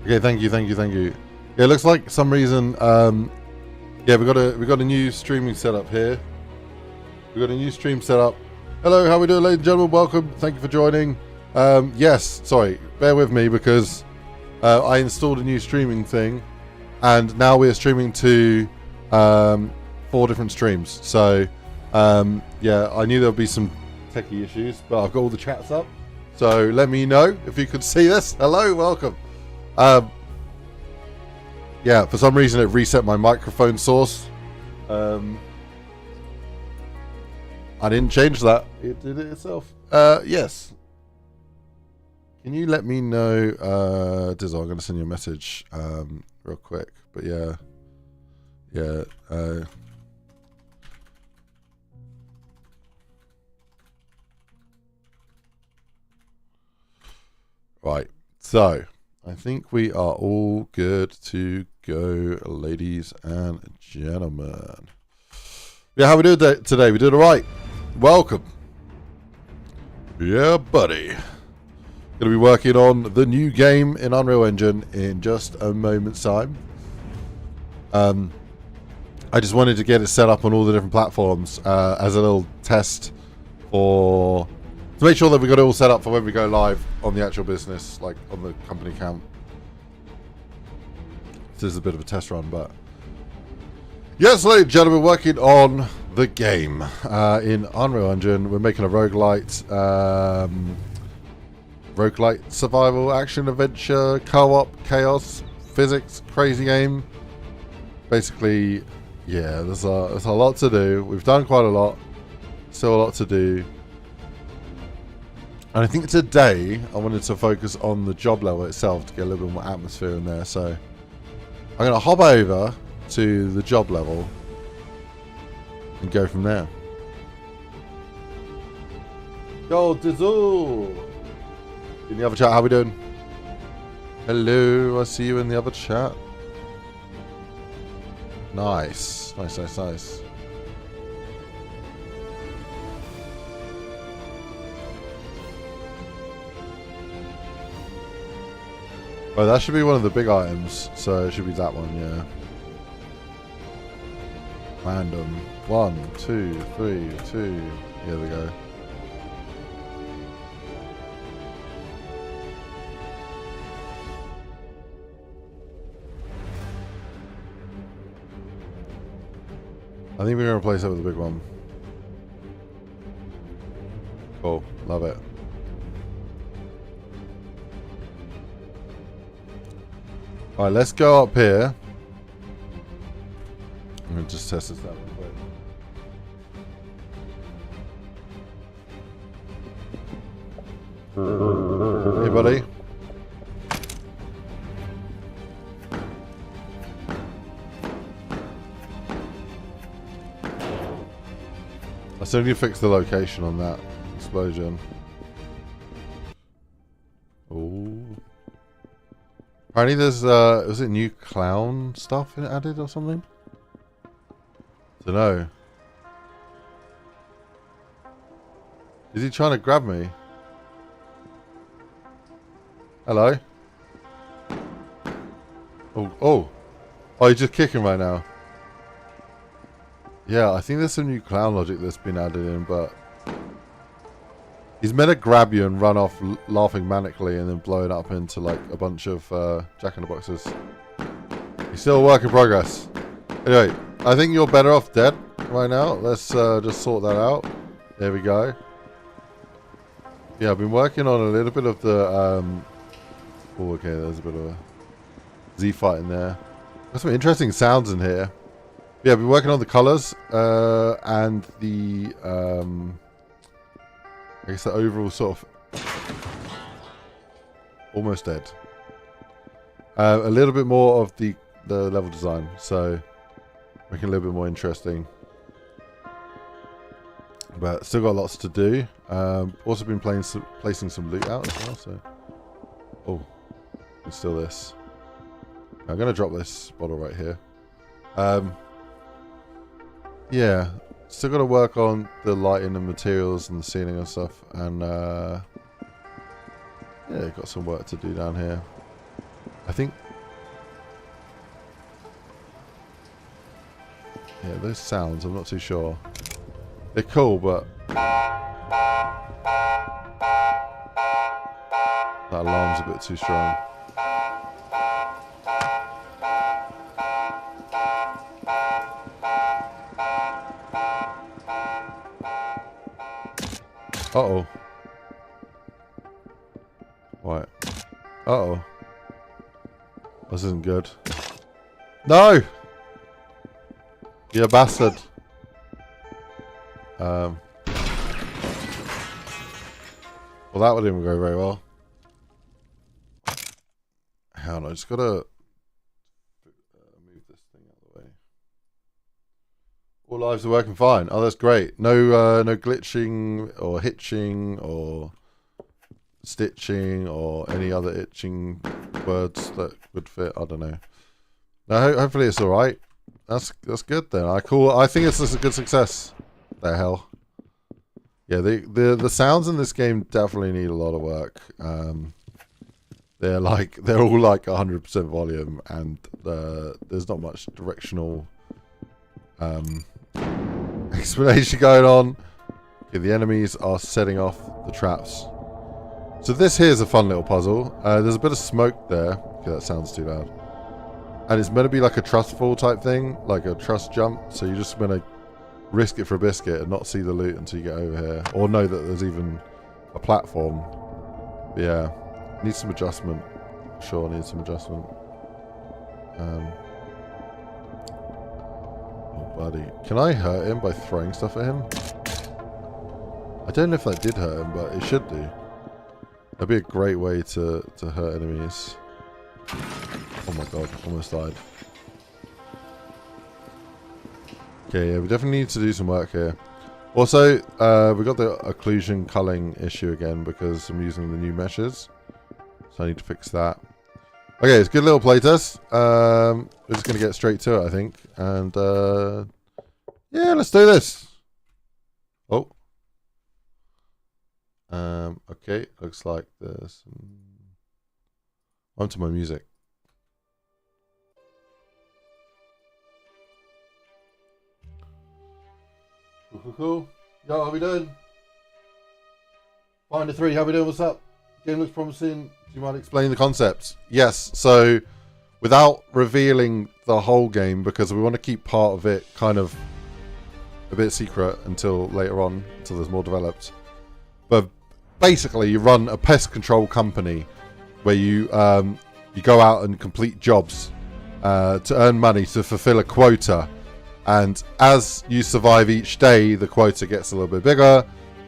Okay, thank you. Yeah, it looks like some reason. Yeah, we got a new streaming setup here. We got a new stream setup. Hello, how we doing, ladies and gentlemen? Welcome. Thank you for joining. Yes, sorry, bear with me because I installed a new streaming thing, and now we're streaming to 4 different streams. So yeah, I knew there would be some techie issues, but I've got all the chats up. So let me know if you could see this. Hello, welcome. Yeah, for some reason it reset my microphone source. I didn't change that. It did it itself. Yes. Can you let me know, Dizzle, I'm going to send you a message real quick. But yeah. Yeah. Right. So, I think we are all good to go, ladies and gentlemen. Yeah, how we doing today? We did all right. Welcome. Yeah, buddy. Going to be working on the new game in Unreal Engine in just a moment's time. I just wanted to get it set up on all the different platforms as a little test to make sure that we got it all set up for when we go live on the actual business, like on the company account. This is a bit of a test run, but yes, ladies and gentlemen, working on the game in Unreal Engine. We're making a rogue-lite survival action adventure co-op chaos physics crazy game. Basically, yeah, there's a lot to do. We've done quite a lot, still a lot to do. And I think today I wanted to focus on the job level itself to get a little bit more atmosphere in there. So I'm going to hop over to the job level and go from there. Yo, Dizzle! In the other chat, how we doing? Hello, I see you in the other chat. Nice. Nice. Oh, that should be one of the big items, so it should be that one, yeah. Random. 1, 2, 3, 2. Here we go. I think we're going to replace it with a big one. Cool. Love it. Alright, let's go up here. I'm going to just test this out real quick. Hey, buddy. I still need to fix the location on that explosion. Oh. Apparently there's, was it new clown stuff added or something? Dunno. Is he trying to grab me? Hello? Oh, he's just kicking right now. Yeah, I think there's some new clown logic that's been added in, but he's meant to grab you and run off laughing manically and then blow it up into like a bunch of jack-in-the-boxes. He's still a work in progress. Anyway, I think you're better off dead right now. Let's just sort that out. There we go. Yeah, I've been working on a little bit of the... oh, okay, there's a bit of a Z-fight in there. There's some interesting sounds in here. Yeah, I've been working on the colours and the... I guess the overall sort of... Almost dead. A little bit more of the level design, so making it a little bit more interesting. But still got lots to do. Also been placing some loot out as well, so... Oh, it's still this. I'm going to drop this bottle right here. Yeah, still got to work on the lighting and materials and the ceiling and stuff. And yeah, got some work to do down here. I think Yeah, those sounds, I'm not too sure. They're cool, but that alarm's a bit too strong. Uh-oh. Right. Uh-oh. This isn't good. No! You bastard. Well, that didn't go very well. Hang on, I just gotta move this thing out of the way. All lives are working fine. Oh, that's great. No, no glitching or hitching or stitching or any other itching words that would fit. I don't know. No, hopefully it's all right. That's good then. I think it's just a good success. The hell. Yeah, the sounds in this game definitely need a lot of work. They're all like 100% volume, and there's not much directional explanation going on. Okay, the enemies are setting off the traps. So this here's a fun little puzzle. There's a bit of smoke there. Okay, that sounds too loud. And it's meant to be like a trust fall type thing, like a trust jump. So you're just gonna risk it for a biscuit and not see the loot until you get over here, or know that there's even a platform. But yeah, needs some adjustment. Sure, needs some adjustment. Oh, buddy, can I hurt him by throwing stuff at him? I don't know if that did hurt him, but it should do. That'd be a great way to hurt enemies. Oh my god, almost died. Okay, yeah, we definitely need to do some work here. Also, we got the occlusion culling issue again because I'm using the new meshes. So I need to fix that. Okay, it's a good little playtest. We're just going to get straight to it, I think. And, yeah, let's do this. Oh. Okay, looks like this. On to my music. Cool. Yo, how we doing? Finder 3, how we doing? What's up? Game looks promising. Do you mind explaining the concept? Yes, so without revealing the whole game, because we want to keep part of it kind of a bit secret until later on, until there's more developed. But basically, you run a pest control company where you go out and complete jobs to earn money to fulfill a quota. And as you survive each day, the quota gets a little bit bigger,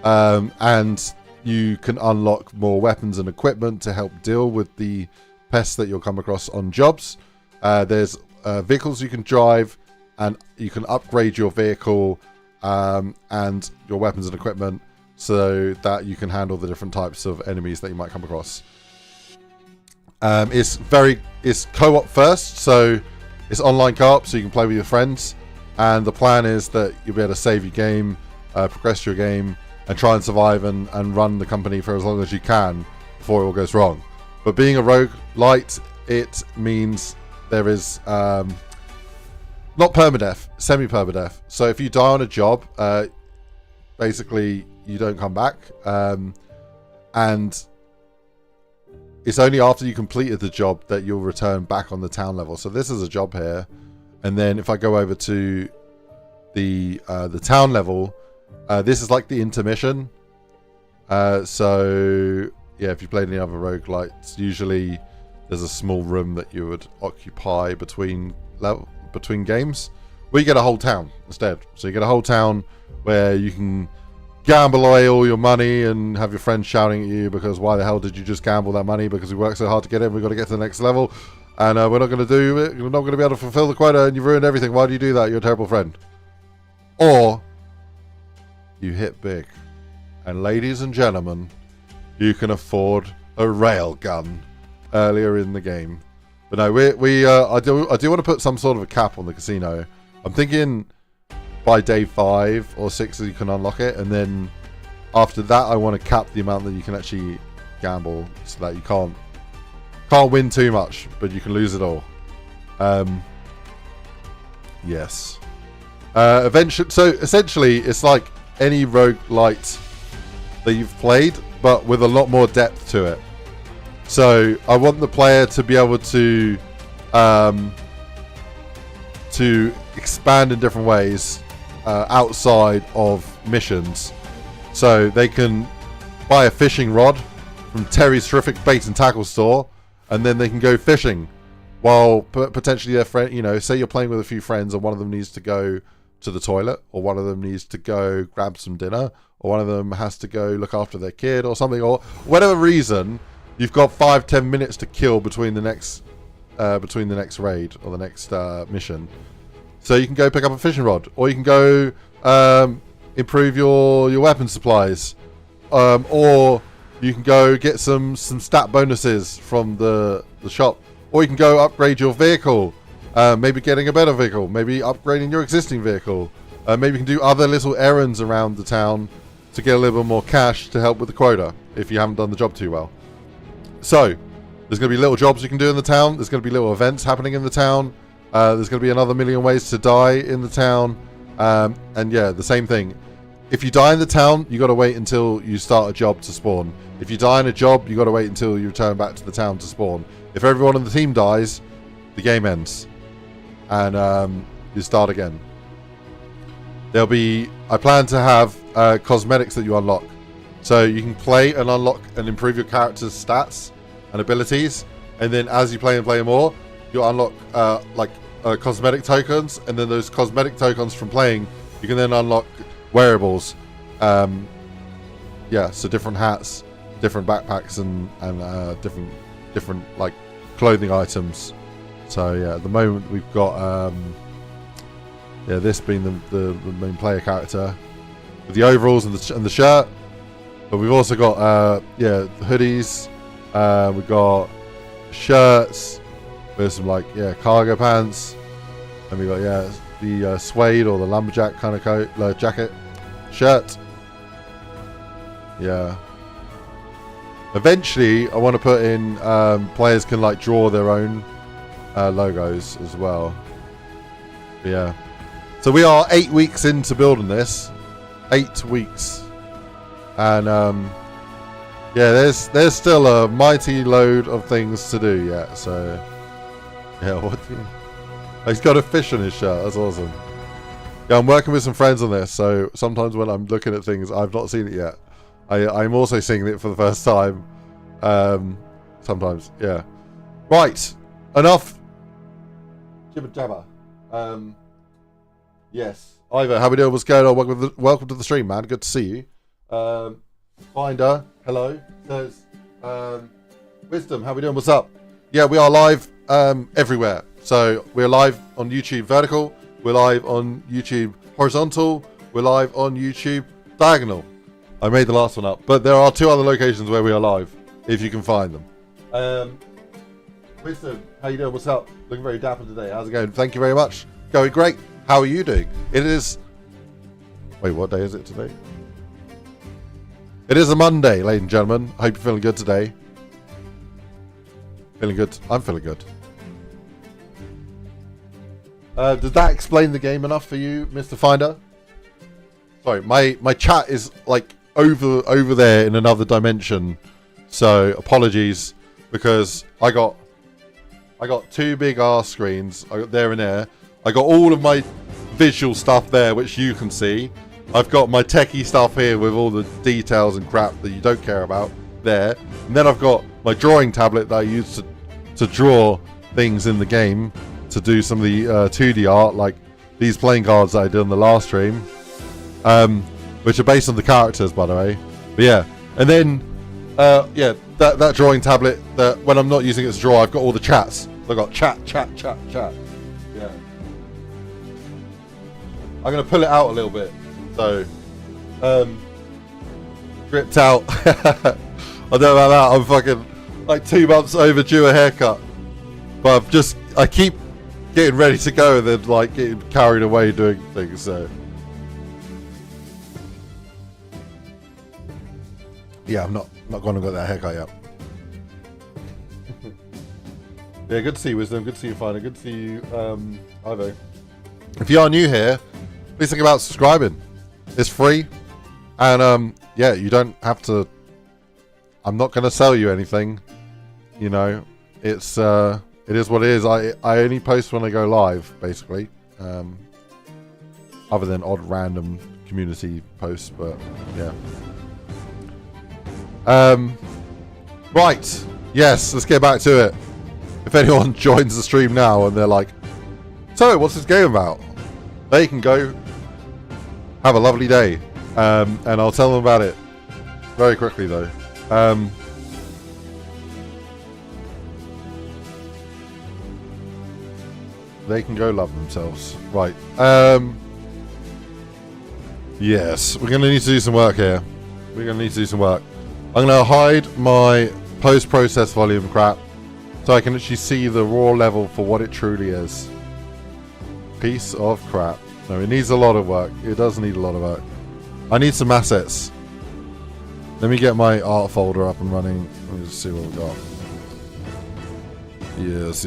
and you can unlock more weapons and equipment to help deal with the pests that you'll come across on jobs. There's vehicles you can drive, and you can upgrade your vehicle and your weapons and equipment so that you can handle the different types of enemies that you might come across. It's co-op first, so it's online co-op, so you can play with your friends. And the plan is that you'll be able to save your game, progress your game, and try and survive and run the company for as long as you can before it all goes wrong. But being a rogue-lite, it means there is not permadeath, semi-permadeath. So if you die on a job, basically you don't come back. And it's only after you completed the job that you'll return back on the town level. So this is a job here. And then if I go over to the town level, this is like the intermission. So yeah, if you played any other roguelites, usually there's a small room that you would occupy between games, where you get a whole town instead. So you get a whole town where you can gamble away all your money and have your friends shouting at you because why the hell did you just gamble that money? Because we worked so hard to get it, we've got to get to the next level. And we're not going to do it. We're not going to be able to fulfill the quota, and you've ruined everything. Why do you do that? You're a terrible friend. Or you hit big, and ladies and gentlemen, you can afford a rail gun earlier in the game. But no, I do want to put some sort of a cap on the casino. I'm thinking by day 5 or 6 you can unlock it, and then after that I want to cap the amount that you can actually gamble, so that you can't win too much, but you can lose it all. Yes. Eventually, so essentially, it's like any rogue-lite that you've played, but with a lot more depth to it. So I want the player to be able to expand in different ways outside of missions. So they can buy a fishing rod from Terry's terrific bait and tackle store, and then they can go fishing while potentially their friend, you know, say you're playing with a few friends and one of them needs to go to the toilet, or one of them needs to go grab some dinner, or one of them has to go look after their kid or something, or whatever reason, you've got 5-10 minutes to kill between the next raid or the next mission. So you can go pick up a fishing rod, or you can go improve your weapon supplies, or you can go get some stat bonuses from the shop, or you can go upgrade your vehicle, maybe getting a better vehicle, maybe upgrading your existing vehicle, maybe you can do other little errands around the town to get a little bit more cash to help with the quota if you haven't done the job too well. So there's going to be little jobs you can do in the town, there's going to be little events happening in the town, there's going to be another million ways to die in the town, and yeah, the same thing. If you die in the town, you got to wait until you start a job to spawn. If you die in a job, you got to wait until you return back to the town to spawn. If everyone on the team dies, the game ends, and you start again. There'll be, I plan to have cosmetics that you unlock, so you can play and unlock and improve your character's stats and abilities, and then as you play and play more, you'll unlock cosmetic tokens, and then those cosmetic tokens from playing, you can then unlock wearables. Yeah, so different hats, different backpacks, and different like clothing items. So yeah, at the moment we've got yeah, this being the main player character with the overalls and the shirt, but we've also got yeah, hoodies, we've got shirts with some like, yeah, cargo pants, and we got, yeah, the suede or the lumberjack kind of coat, jacket, shirt. Yeah. Eventually, I want to put in players can like draw their own logos as well. But yeah. So we are 8 weeks into building this. 8 weeks, and yeah, there's still a mighty load of things to do yet. So yeah, what do you? He's got a fish on his shirt. That's awesome. Yeah, I'm working with some friends on this, so sometimes when I'm looking at things, I've not seen it yet. I'm also seeing it for the first time. Sometimes, yeah. Right, enough jibber jabber. Yes, Ivor, how we doing? What's going on? Welcome to the stream, man. Good to see you. Finder, hello. Says, Wisdom, how we doing? What's up? Yeah, we are live everywhere. So we're live on YouTube vertical, we're live on YouTube horizontal, we're live on YouTube diagonal. I made the last one up, but there are 2 other locations where we are live, if you can find them. Wisdom, how you doing? What's up? Looking very dapper today. How's it going? Thank you very much. Going great. How are you doing? It is... Wait, what day is it today? It is a Monday, ladies and gentlemen. I hope you're feeling good today. Feeling good? I'm feeling good. Does that explain the game enough for you, Mr. Finder? Sorry, my chat is like over there in another dimension. So apologies, because I got 2 big ass screens. I got there and there. I got all of my visual stuff there, which you can see. I've got my techie stuff here with all the details and crap that you don't care about there. And then I've got my drawing tablet that I use to draw things in the game, to do some of the 2D art, like these playing cards that I did on the last stream, which are based on the characters, by the way. But yeah, and then yeah, that drawing tablet, that when I'm not using it to draw, I've got all the chats. So I've got chat. Yeah. I'm gonna pull it out a little bit. So, dripped out. I don't know about that. I'm fucking like 2 months overdue a haircut, but I keep getting ready to go and then like getting carried away doing things. So yeah, I'm not going to get that haircut yet. Yeah, good to see you, Wisdom. Good to see you, Finder. Good to see you, Ivo. If you are new here, please think about subscribing. It's free. And yeah, you don't have to. I'm not going to sell you anything. You know, it is what it is. I only post when I go live, basically. Other than odd random community posts, but yeah. Right. Yes, let's get back to it. If anyone joins the stream now and they're like, so what's this game about? They can go have a lovely day. And I'll tell them about it very quickly though. They can go love themselves. Right. Yes, we're going to need to do some work here. We're going to need to do some work. I'm going to hide my post-process volume crap so I can actually see the raw level for what it truly is. Piece of crap. No, it needs a lot of work. It does need a lot of work. I need some assets. Let me get my art folder up and running. Let me just see what we got. Yes.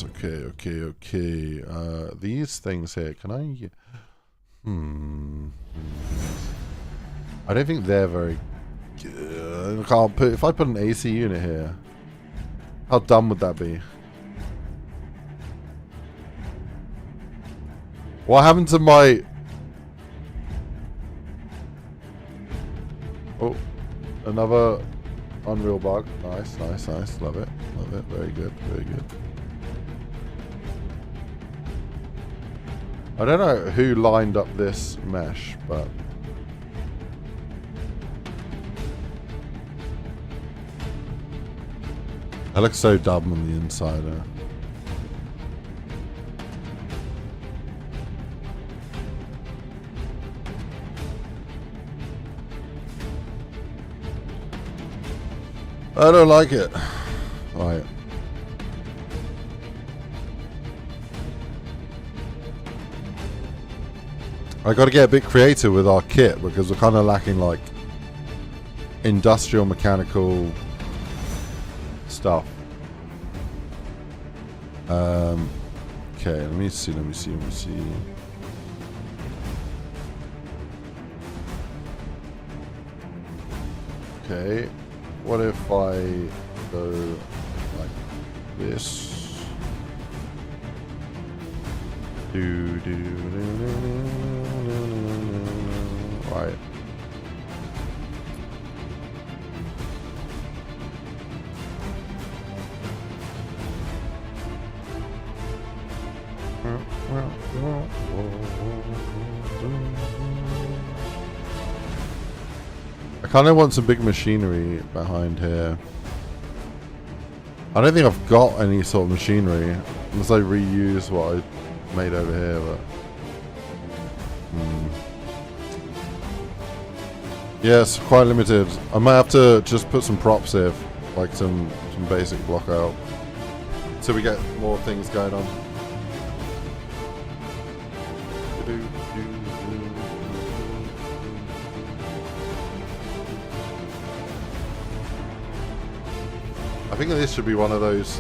Okay. These things here, can I... I don't think they're very good. I can't put... If I put an AC unit here, how dumb would that be? What happened to my... Oh, another Unreal bug. Nice. Love it. Very good. I don't know who lined up this mesh, but... That looks so dumb on the inside. I don't like it. Right. I got to get a bit creative with our kit because we're kind of lacking like industrial mechanical stuff. Okay, let me see. Okay, what if I go like this? Right. I kind of want some big machinery behind here. I don't think I've got any sort of machinery unless I reuse what I made over here, but yes, quite limited. I might have to just put some props here, like some basic block out, so we get more things going on. I think this should be one of those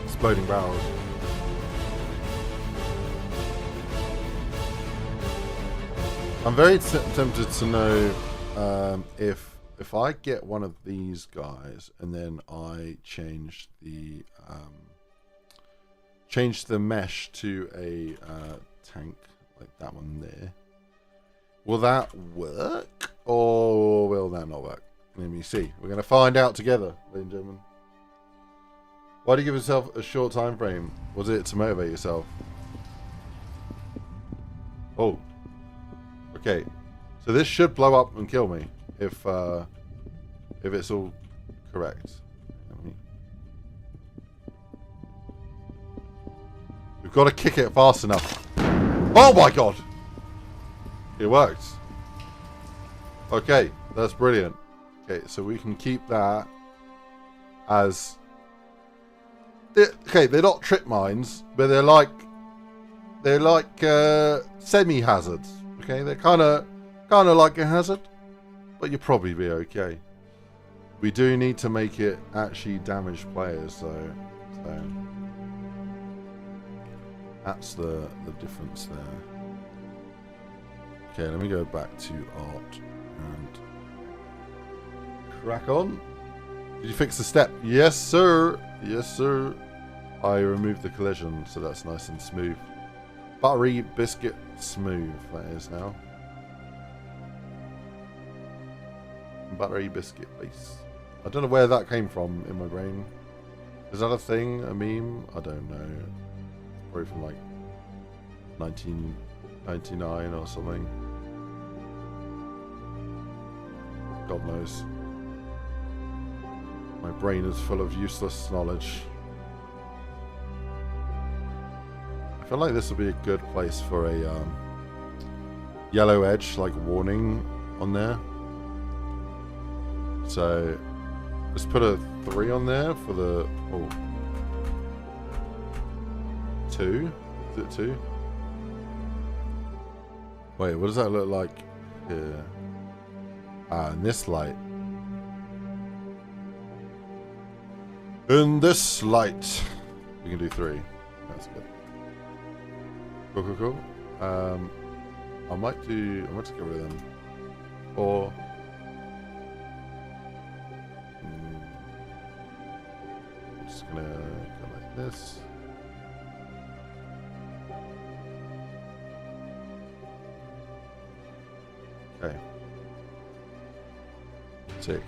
exploding barrels. I'm very tempted to know if I get one of these guys and then I change the mesh to a tank like that one there. Will that work or will that not work? Let me see. We're going to find out together, ladies and gentlemen. Why do you give yourself a short time frame? Was it to motivate yourself? Oh. Okay. So this should blow up and kill me if it's all correct. We've got to kick it fast enough. Oh my god! It worked. Okay, that's brilliant. Okay, so we can keep that as... Okay, they're not trip mines, but they're like semi-hazards. Okay, they're kind of like a hazard, but you'll probably be okay. We do need to make it actually damage players, so That's the difference there. Okay, let me go back to art and crack on. Did you fix the step? Yes, sir. Yes, sir. I removed the collision, so that's nice and smooth. Buttery biscuit smooth, that is now. Buttery biscuit base. I don't know where that came from in my brain. Is that a thing? A meme? I don't know. Probably from like 1999 or something. God knows. My brain is full of useless knowledge. I feel like this would be a good place for a yellow edge, like warning on there. So let's put a 3 on there for the 2. Is it 2? Wait, what does that look like here? And this light. In this light, we can do 3. That's good. Cool, cool, cool. I might just get rid of them. Or I'm just gonna go like this. Okay. Tick.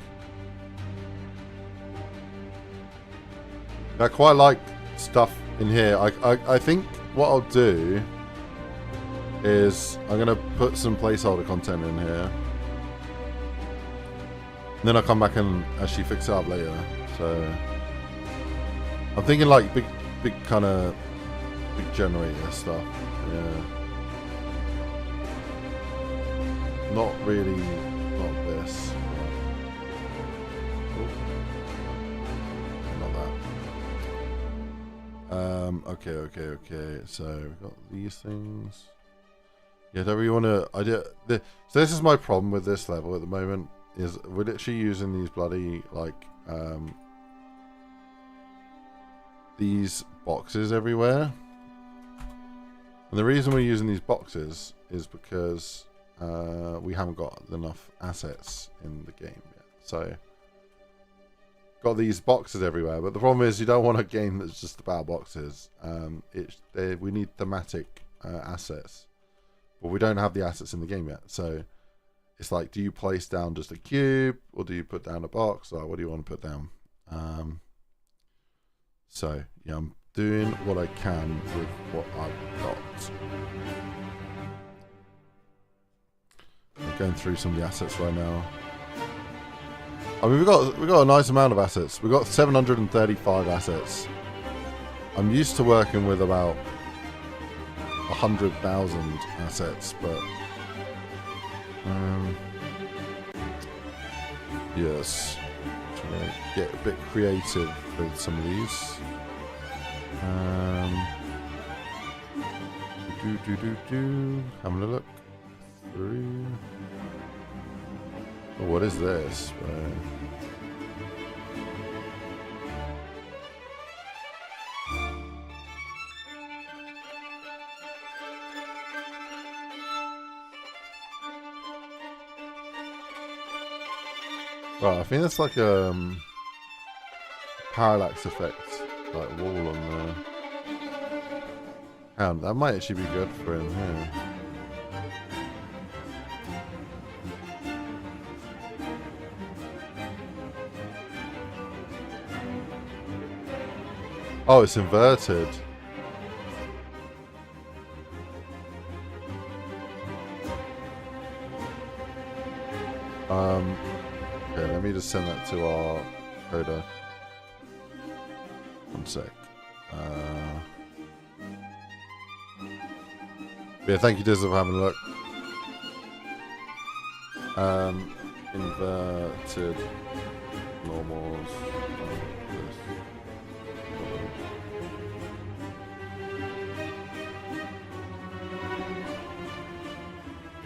I quite like stuff in here. I think what I'll do is I'm going to put some placeholder content in here. And then I'll come back and actually fix it up later. So I'm thinking like big kind of big generator stuff. Yeah. Not really, not this. Okay. So we've got these things. Yeah, don't we want to? So this is my problem with this level at the moment. Is we're literally using these bloody like these boxes everywhere, and the reason we're using these boxes is because we haven't got enough assets in the game yet. So. Got these boxes everywhere, but the problem is you don't want a game that's just about boxes. We need thematic assets, but we don't have the assets in the game yet. So it's like, do you place down just a cube, or do you put down a box? Or what do you want to put down? So yeah, I'm doing what I can with what I've got. I'm going through some of the assets right now. I mean, we got a nice amount of assets. We got 735 assets. I'm used to working with about 100,000 assets, but yes, trying to get a bit creative with some of these. Having a look through. Oh, what is this? Well, I think that's like a parallax effect, like wall on there. That might actually be good for in here. Oh, it's inverted. Okay, let me just send that to our coder. One sec. Yeah, thank you, Dizzle, for having a look. Inverted normals.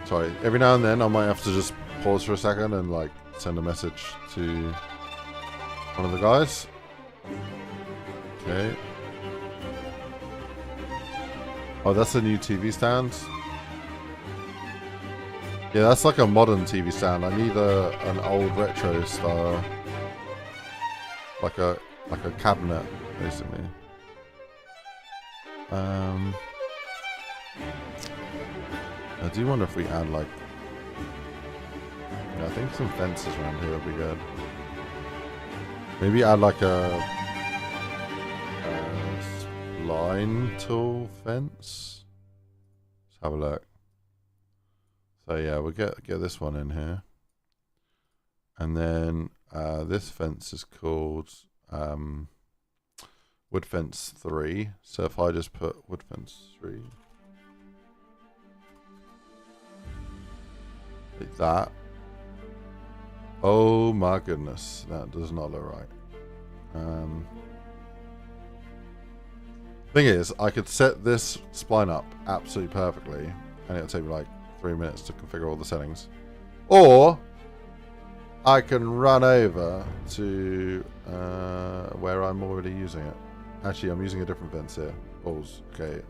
Sorry, every now and then I might have to just pause for a second and like send a message to one of the guys. Okay. Oh, that's a new TV stand. Yeah, that's like a modern TV stand. I need an old retro style, like a cabinet, basically. I do wonder if we add like. Yeah, I think some fences around here would be good. Maybe add like a line tool fence. Let's have a look. So yeah, we'll get this one in here. And then this fence is called wood fence 3. So if I just put wood fence 3 like that. Oh my goodness, that does not look right. Thing is, I could set this spline up absolutely perfectly, and it'll take me like 3 minutes to configure all the settings. Or I can run over to where I'm already using it. Actually, I'm using a different fence here. Balls. Okay,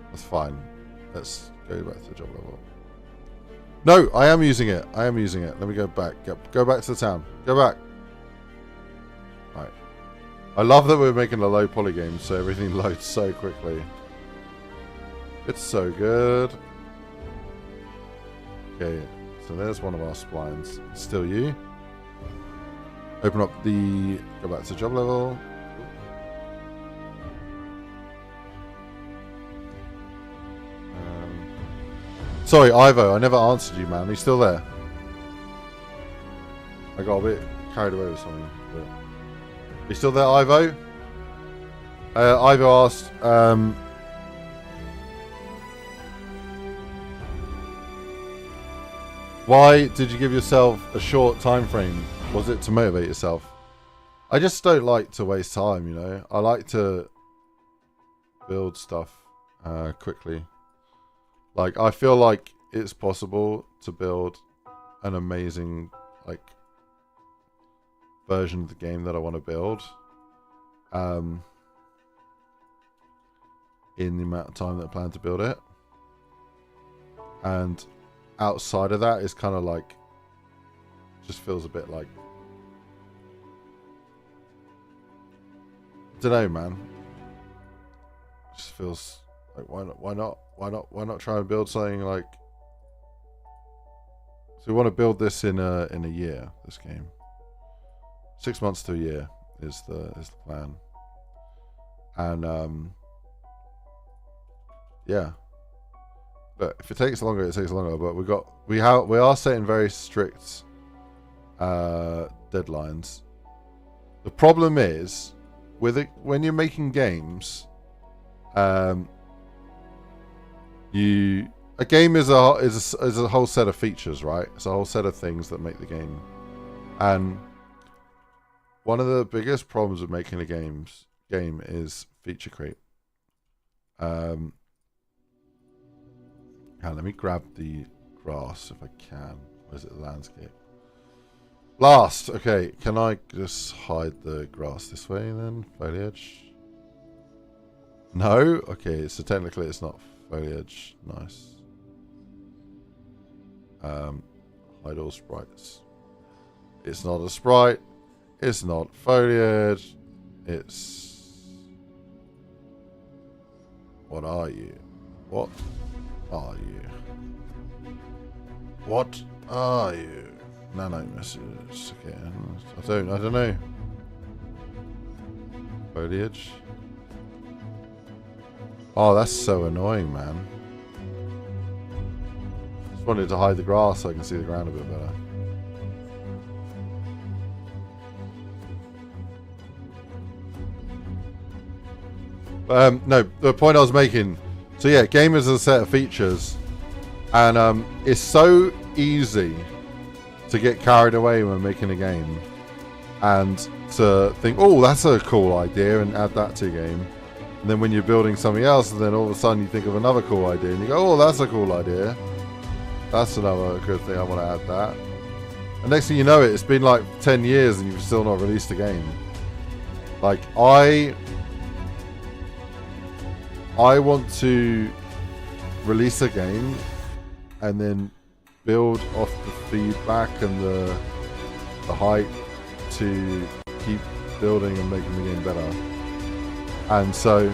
that's fine. Let's go back to the job level. No, I am using it. I am using it. Let me go back. Go back to the town. Go back. Right. I love that we're making a low poly game, so everything loads so quickly. It's so good. Okay, so there's one of our splines. Still you. Open up the... Go back to job level. Sorry, Ivo, I never answered you, man. Are you still there? I got a bit carried away with something. But... Are you still there, Ivo? Ivo asked, why did you give yourself a short time frame? Was it to motivate yourself? I just don't like to waste time, you know. I like to build stuff quickly. Like, I feel like it's possible to build an amazing, like, version of the game that I want to build. In the amount of time that I plan to build it. And outside of that, it's kind of like, just feels a bit like, I don't know, man. Just feels like, why not try and build something like, so we want to build this in a year, this game. 6 months to a year is the plan. And yeah. But if it takes longer, it takes longer. But we are setting very strict deadlines. The problem is with it when you're making games, a game is a whole set of features, right? It's a whole set of things that make the game. And one of the biggest problems with making a game is feature creep. Let me grab the grass if I can. Where's it? The landscape. Blast! Okay, can I just hide the grass this way then? Foliage? No? Okay, so technically it's not foliage. Nice. Hide all sprites. It's not a sprite. It's not foliage. It's... What are you? What are you? What are you? Nano messages. Okay, I don't know. Foliage. Oh, that's so annoying, man. Just wanted to hide the grass so I can see the ground a bit better. No, the point I was making. So yeah, game is a set of features, and it's so easy to get carried away when making a game, and to think, oh, that's a cool idea, and add that to your game. And then when you're building something else, and then all of a sudden you think of another cool idea, and you go, oh, that's a cool idea. That's another good thing, I want to add that. And next thing you know it's been like 10 years and you've still not released a game. Like, I want to release a game and then build off the feedback and the hype to keep building and making the game better. And so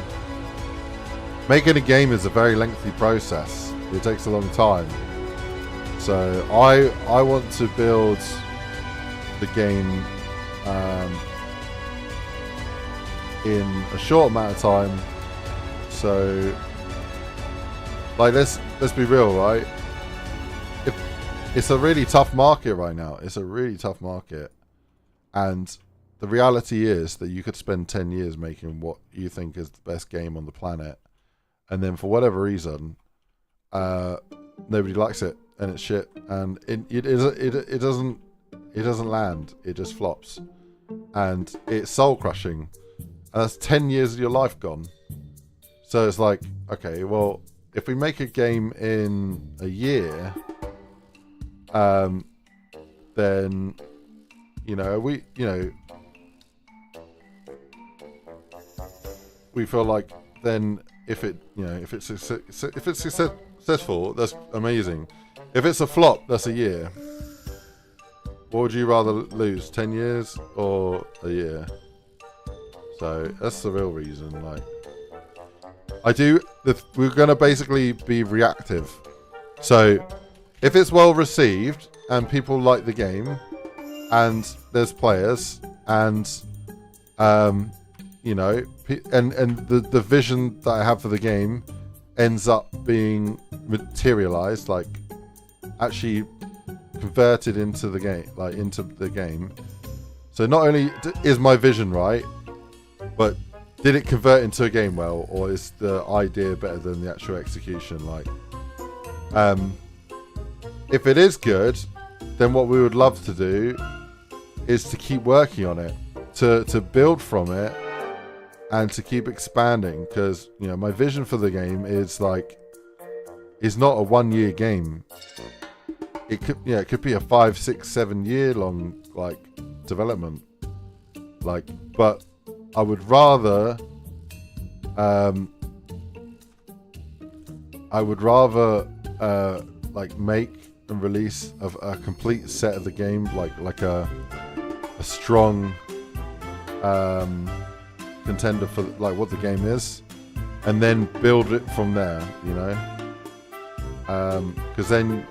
making a game is a very lengthy process. It takes a long time. So I want to build the game in a short amount of time. So, like, let's be real, right? It's a really tough market right now. It's a really tough market, and the reality is that you could spend 10 years making what you think is the best game on the planet, and then for whatever reason, nobody likes it and it's shit, and it doesn't land. It just flops, and it's soul crushing, and that's 10 years of your life gone. So it's like, okay, well, if we make a game in a year, then we feel like then if it's successful, that's amazing. If it's a flop, that's a year. What would you rather lose, 10 years or a year? So that's the real reason. Like, we're gonna basically be reactive. So if it's well received and people like the game, and there's players, and and the vision that I have for the game ends up being materialized, like actually converted into the game, So not only is my vision right, but did it convert into a game well, or is the idea better than the actual execution? Like, if it is good, then what we would love to do is to keep working on it, to build from it, and to keep expanding. Because my vision for the game is not a 1 year game. It could be a 5, 6, 7 year long development. But I would rather make and release of a complete set of the game, like a strong contender for what the game is, and then build it from there, because then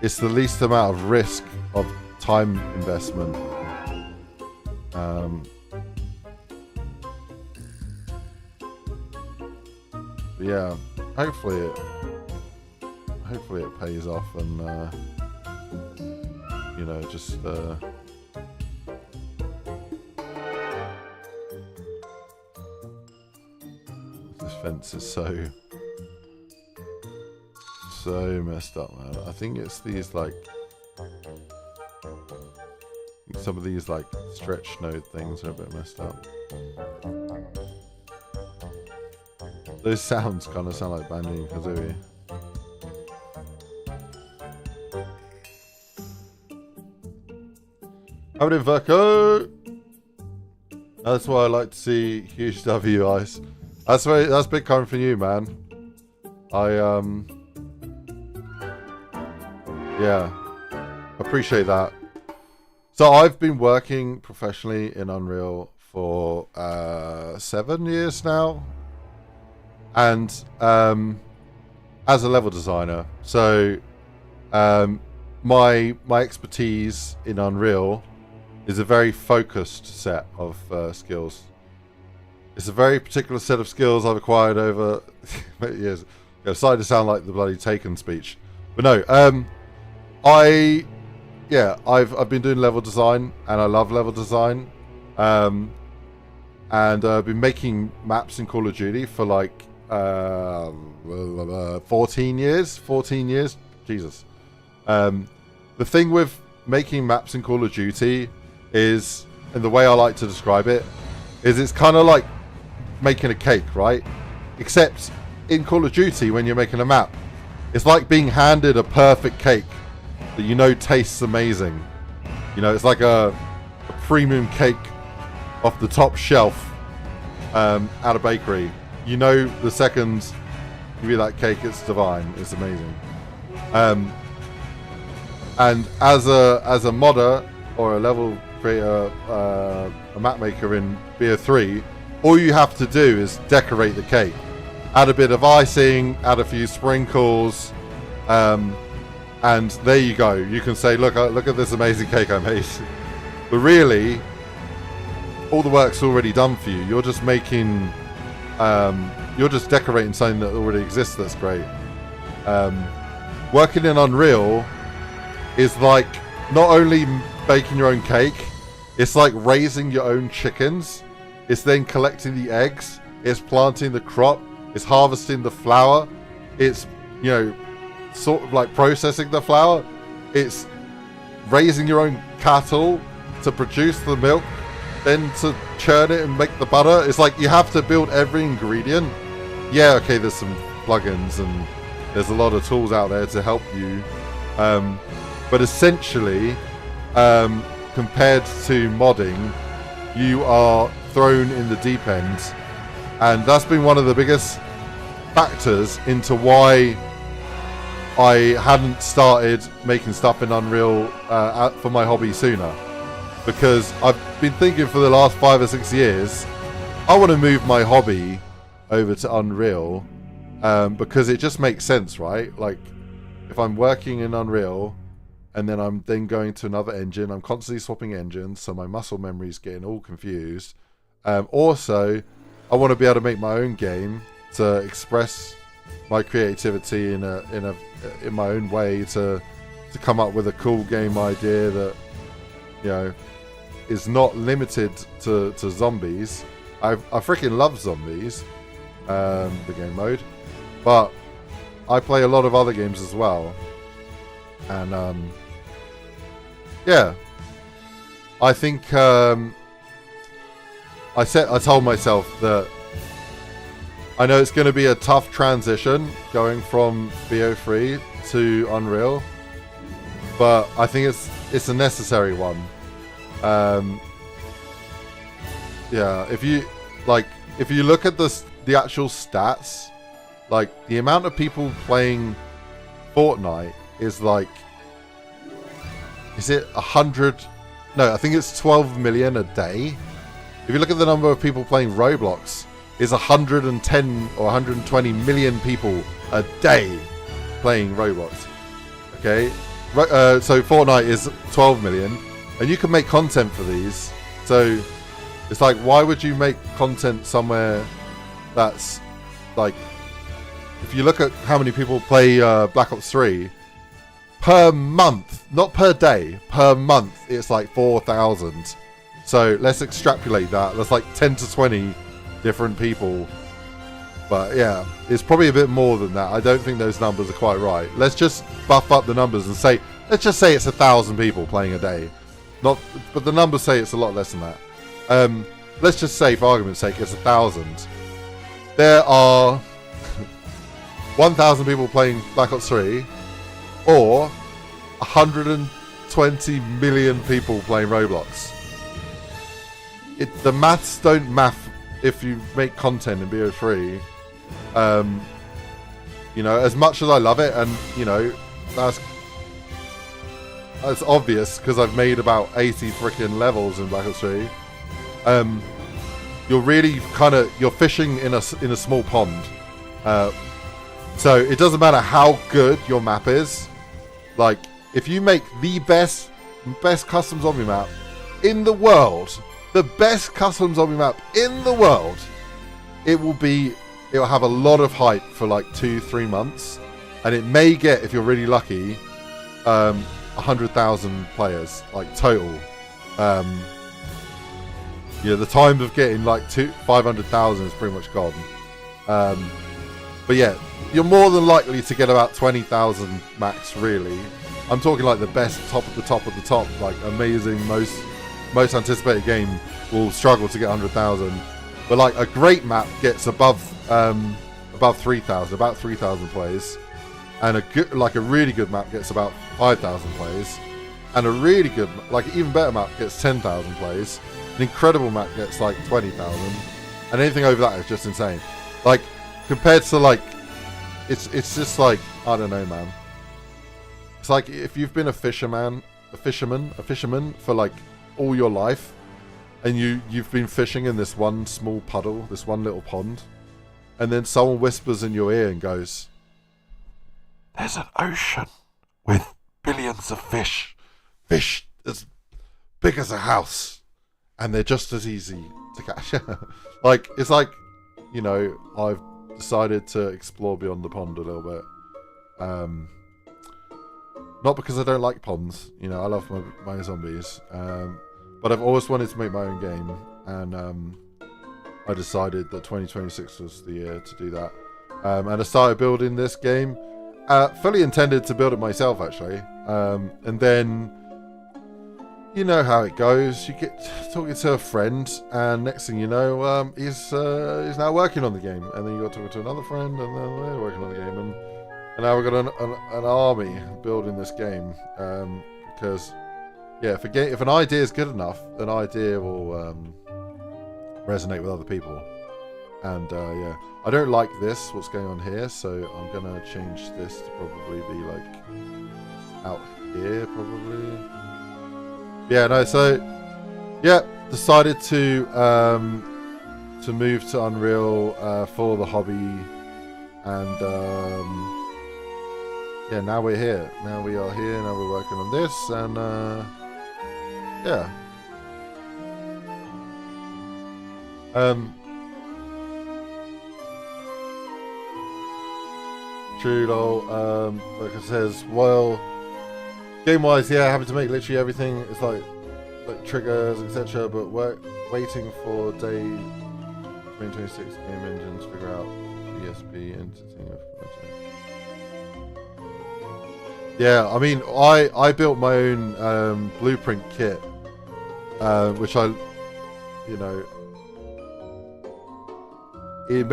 it's the least amount of risk of time investment. Yeah, hopefully it pays off, and this fence is so messed up, man. I think it's these some of these stretch node things are a bit messed up. Those sounds kind of sound like Banjo and Kazooie. How about Verco? That's why I like to see huge W Ice. That's big coming from you, man. Yeah, appreciate that. So I've been working professionally in Unreal for 7 years now, and as a level designer. So my expertise in Unreal is a very focused set of skills. It's a very particular set of skills I've acquired over years. It started to sound like the bloody Taken speech, but no. I've been doing level design, and I love level design. And I've been making maps in Call of Duty for 14 years. Jesus. The thing with making maps in Call of Duty is, and the way I like to describe it, is it's kind of like making a cake, right? Except in Call of Duty, when you're making a map, it's like being handed a perfect cake that tastes amazing. It's like a premium cake off the top shelf at a bakery. you know the second you eat that cake, it's divine. It's amazing. And as a modder or a level creator, a map maker in BO3, all you have to do is decorate the cake. Add a bit of icing, add a few sprinkles, and there you go. You can say, look at this amazing cake I made. But really, all the work's already done for you. You're just making, you're just decorating something that already exists that's great. Working in Unreal is like not only baking your own cake, it's like raising your own chickens. It's then collecting the eggs. It's planting the crop. It's harvesting the flour. It's, you know, sort of like processing the flour. It's raising your own cattle to produce the milk, then to churn it and make the butter. It's like you have to build every ingredient. Yeah, okay, there's some plugins and there's a lot of tools out there to help you. But essentially, compared to modding, you are thrown in the deep end. And that's been one of the biggest factors into why I hadn't started making stuff in Unreal for my hobby sooner. Because I've been thinking for the last 5 or 6 years, I want to move my hobby over to Unreal because it just makes sense, right? Like, if I'm working in Unreal and then I'm then going to another engine, I'm constantly swapping engines, so my muscle memory is getting all confused. Also, I want to be able to make my own game to express my creativity in my own way to come up with a cool game idea that, you know, is not limited to zombies. I freaking love zombies, the game mode, but I play a lot of other games as well, and yeah, I think I told myself that I know it's going to be a tough transition going from BO3 to Unreal, but I think it's a necessary one. Yeah, if you look at the actual stats, like the amount of people playing Fortnite is like, is it 100? No, I think it's 12 million a day. If you look at the number of people playing Roblox, is 110 or 120 million people a day playing Roblox. Okay, so Fortnite is 12 million, and you can make content for these. So it's like, why would you make content somewhere that's like, if you look at how many people play Black Ops 3 per month, not per day, per month, it's like 4,000. So let's extrapolate that. That's like 10 to 20 different people. But yeah, it's probably a bit more than that. I don't think those numbers are quite right. Let's just buff up the numbers and say, let's just say it's 1,000 people playing a day. Not, but the numbers say it's a lot less than that. Let's just say, for argument's sake, it's 1,000. There are 1,000 people playing Black Ops 3, or 120 million people playing Roblox. The maths don't math if you make content in BO3. You know, as much as I love it, and you know, that's obvious because I've made about 80 freaking levels in Black Ops 3. You're really you're fishing in a small pond. So it doesn't matter how good your map is. Like, if you make the best custom zombie map in the world, the best custom zombie map in the world, it will have a lot of hype for like 2-3 months, and it may get, if you're really lucky, 100,000 players, like total. Yeah, the time of getting like 500,000 is pretty much gone. But yeah, you're more than likely to get about 20,000 max, really. I'm talking like the best top of the top of the top, like amazing, most anticipated game will struggle to get 100,000. But like a great map gets above 3,000, about 3,000 plays. And a really good map gets about 5,000 plays. And a really good, like even better map gets 10,000 plays. An incredible map gets like 20,000. And anything over that is just insane. Like, compared to like, it's just like, I don't know, man. It's like if you've been a fisherman for like all your life, and you've been fishing in this one small puddle, this one little pond, and then someone whispers in your ear and goes, "There's an ocean with billions of fish as big as a house, and they're just as easy to catch." Like, it's like, you know, I've decided to explore beyond the pond a little bit. Not because I don't like ponds, you know, I love my zombies. But I've always wanted to make my own game, and I decided that 2026 was the year to do that. And I started building this game. Fully intended to build it myself, actually. And then, you know how it goes. You get talking to a friend, and next thing you know, he's now working on the game. And then you got talking to another friend, and then they're working on the game. And now we've got an army building this game. Because, yeah, if an idea is good enough, an idea will resonate with other people. And, yeah. I don't like this, what's going on here, so I'm going to change this to probably be, like, out here, probably. Yeah, no, so, yeah, decided to move to Unreal for the hobby, and, yeah, now we're here. Now we are here, now we're working on this, and, yeah. True, lol. Like it says, well, game-wise, yeah, having to make literally everything. It's like triggers, etc. But waiting for day 2026 game engine to figure out PSP entity information. Yeah, I mean, I built my own blueprint kit, which I, you know, it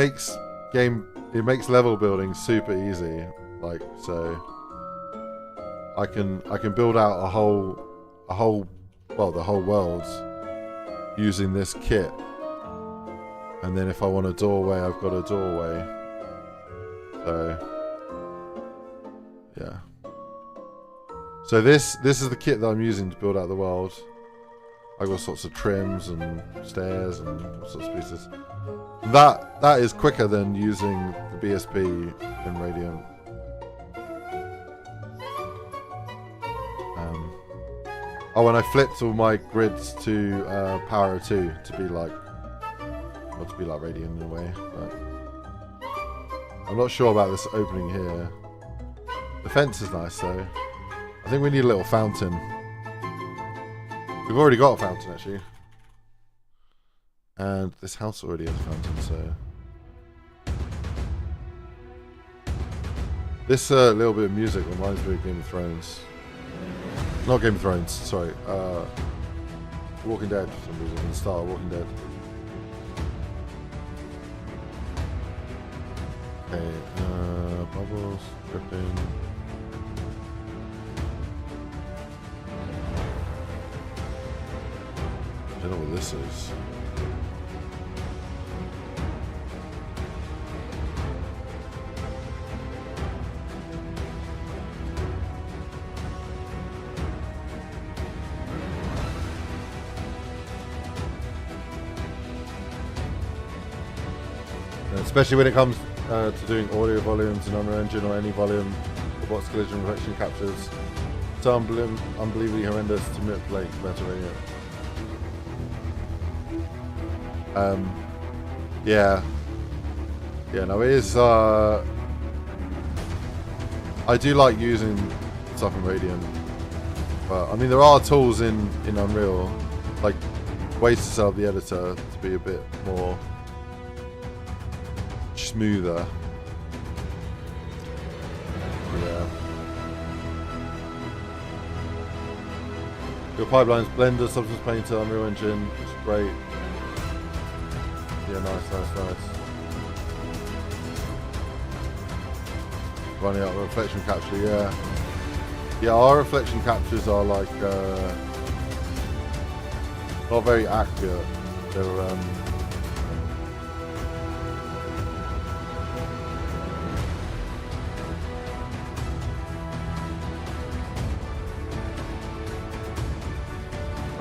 makes level building super easy. Like, so I can build out the whole world using this kit. And then if I want a doorway, I've got a doorway. So yeah. So this is the kit that I'm using to build out the world. I've got sorts of trims and stairs and all sorts of pieces. That is quicker than using the BSP in Radiant. Oh, and I flipped all my grids to Power 2 to be like Radiant in a way. But I'm not sure about this opening here. The fence is nice though. I think we need a little fountain. We've already got a fountain actually. And this house already has a fountain, so... This little bit of music reminds me of Game of Thrones. Not Game of Thrones, sorry. Walking Dead, for some reason. The start of Walking Dead. Okay, bubbles, dripping... I don't know what this is. Especially when it comes to doing audio volumes in Unreal Engine or any volume for box collision reflection captures. So unbelievably horrendous to manipulate better radio. Yeah. Yeah, no, it is, I do like using stuff in Radiant. But, I mean, there are tools in Unreal, like ways to set up the editor to be a bit more smoother. Yeah. Your pipelines, Blender, Substance Painter, Unreal Engine, it's great. Yeah, nice. Running out reflection capture, yeah. Yeah, our reflection captures are like not very accurate. They're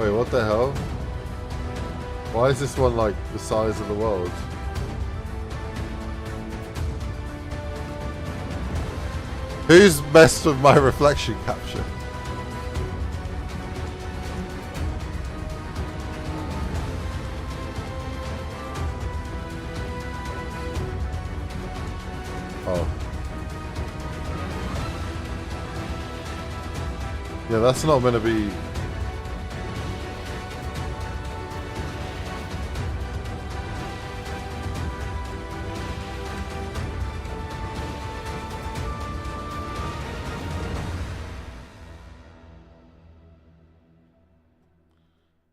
Wait, what the hell? Why is this one like the size of the world? Who's messed with my reflection capture? Oh. Yeah, that's not meant to be...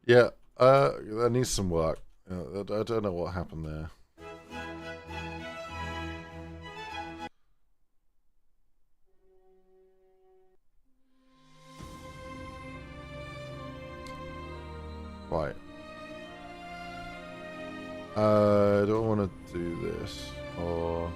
Yeah, that needs some work. I don't know what happened there. Right. Do I want to do this or?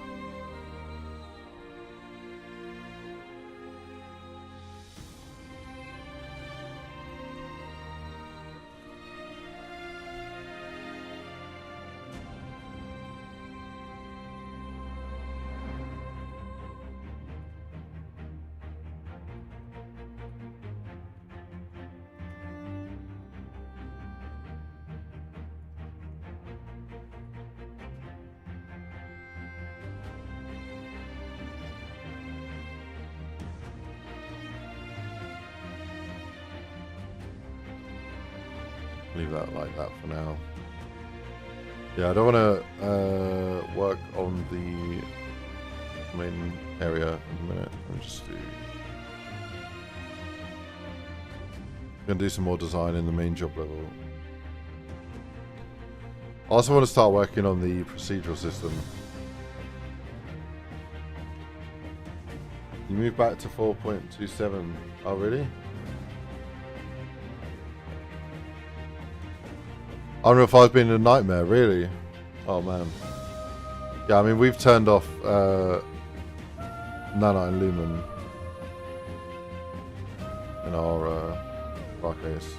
Leave that like that for now. Yeah, I don't want to work on the main area in a minute. I'm just gonna do some more design in the main job level. I also want to start working on the procedural system. You move back to 4.27. Oh, really? I don't know if I've been in a nightmare, really. Oh man. Yeah, I mean we've turned off Nano and Lumen in our case.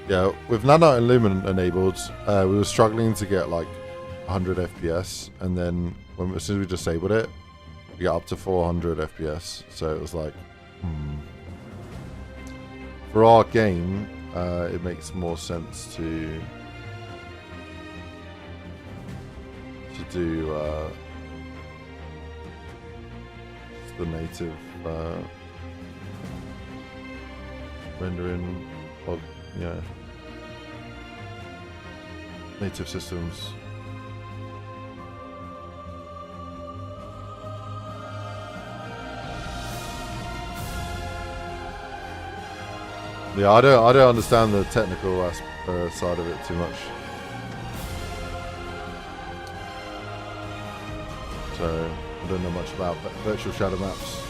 Yeah, with Nano and Lumen enabled, we were struggling to get like 100 FPS, and then as soon as we disabled it, we got up to 400 FPS. So it was like, for our game, it makes more sense to do the native rendering of native systems. Yeah, I don't understand the technical side of it too much. So I don't know much about virtual shadow maps.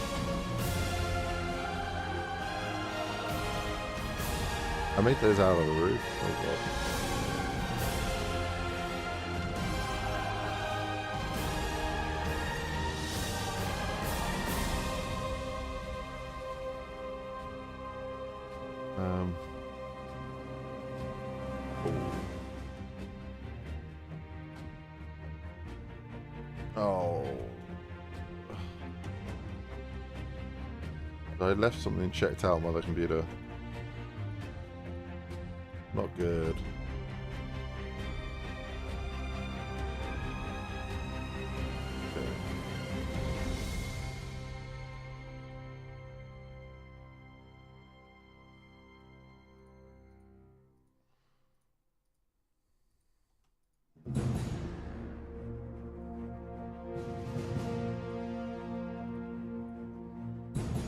I made those out of the roof. Oh god. Oh. I left something checked out on my computer. Not good. Okay.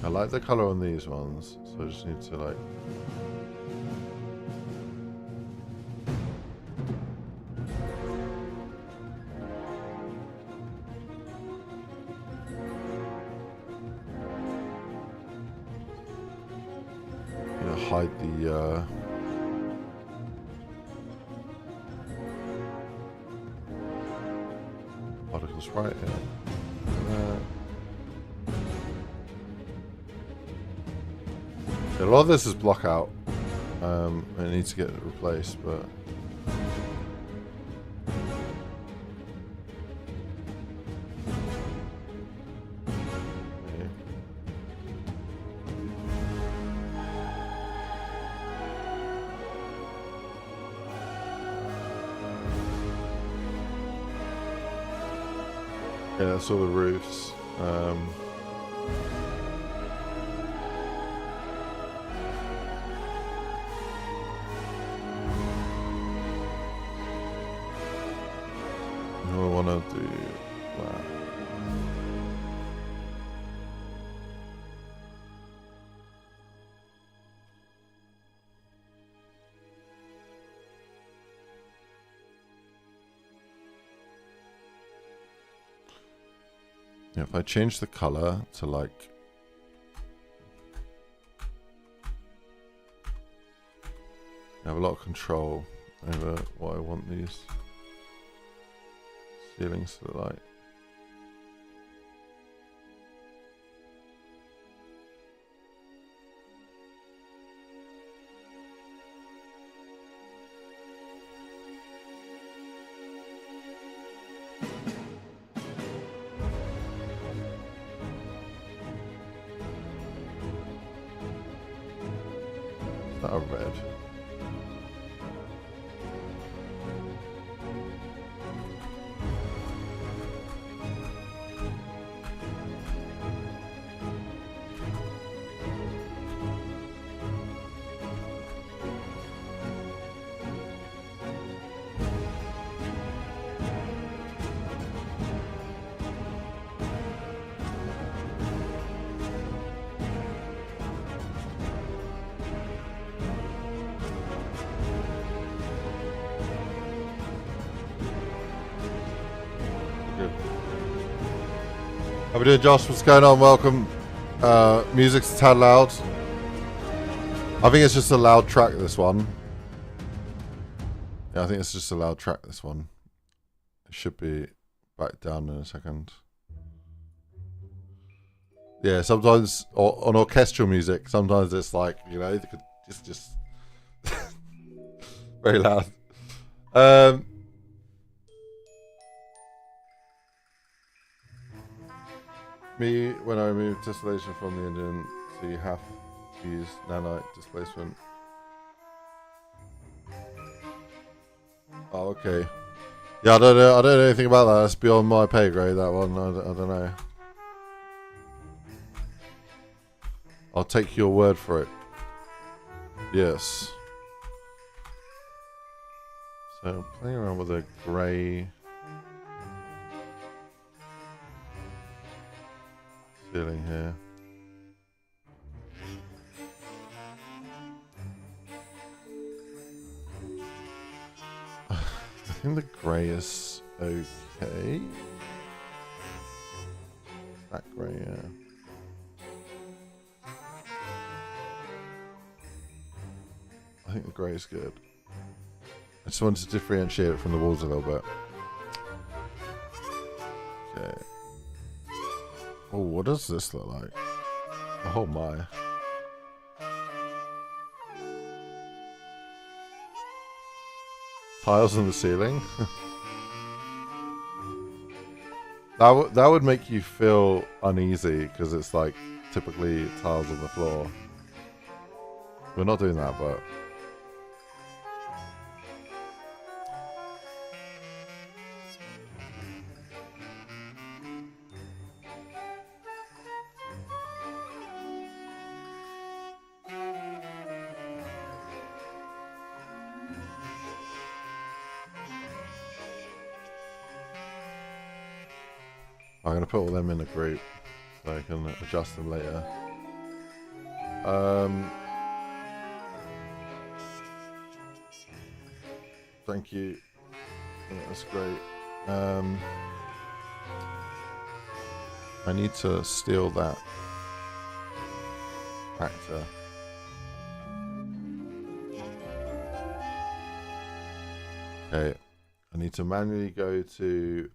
I like the color on these ones, so I just need to like hide the particles right here. A lot of this is block out. It needs to get replaced, but yeah, that's all the roofs. I want to do that. Yeah, if I change the color to like I have a lot of control over what I want these ceilings to look like. Is that a red? How we doing, Josh? What's going on? Welcome. Music's a tad loud. I think it's just a loud track, this one. Yeah, I think it's just a loud track, this one. It should be back down in a second. Yeah, sometimes on orchestral music, sometimes it's like, you know, it's just very loud. Me, when I remove distillation from the engine, so you have to use nanite displacement. Oh, okay. Yeah, I don't know anything about that. That's beyond my pay grade, that one. I don't know. I'll take your word for it. Yes. So, playing around with a grey ceiling here. I think the grey is okay. That grey, yeah. I think the grey is good. I just wanted to differentiate it from the walls a little bit. Okay. Oh, what does this look like? Oh my. Tiles on the ceiling? That would make you feel uneasy because it's like typically tiles on the floor. We're not doing that, but I'm going to put all them in a group so I can adjust them later. Thank you. Yeah, that's great. I need to steal that actor. Okay. I need to manually go to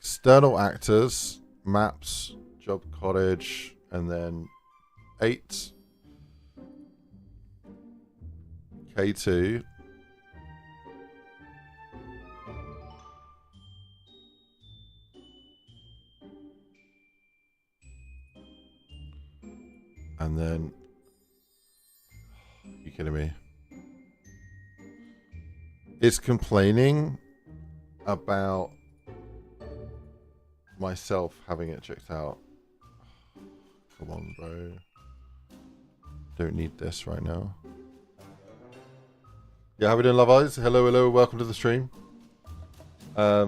external actors, maps, job cottage, and then 8 K2. And then, you kidding me? It's complaining about myself having it checked out. Come on, bro. Don't need this right now. Yeah, how we doing, Love Eyes? Hello, hello. Welcome to the stream. Yeah,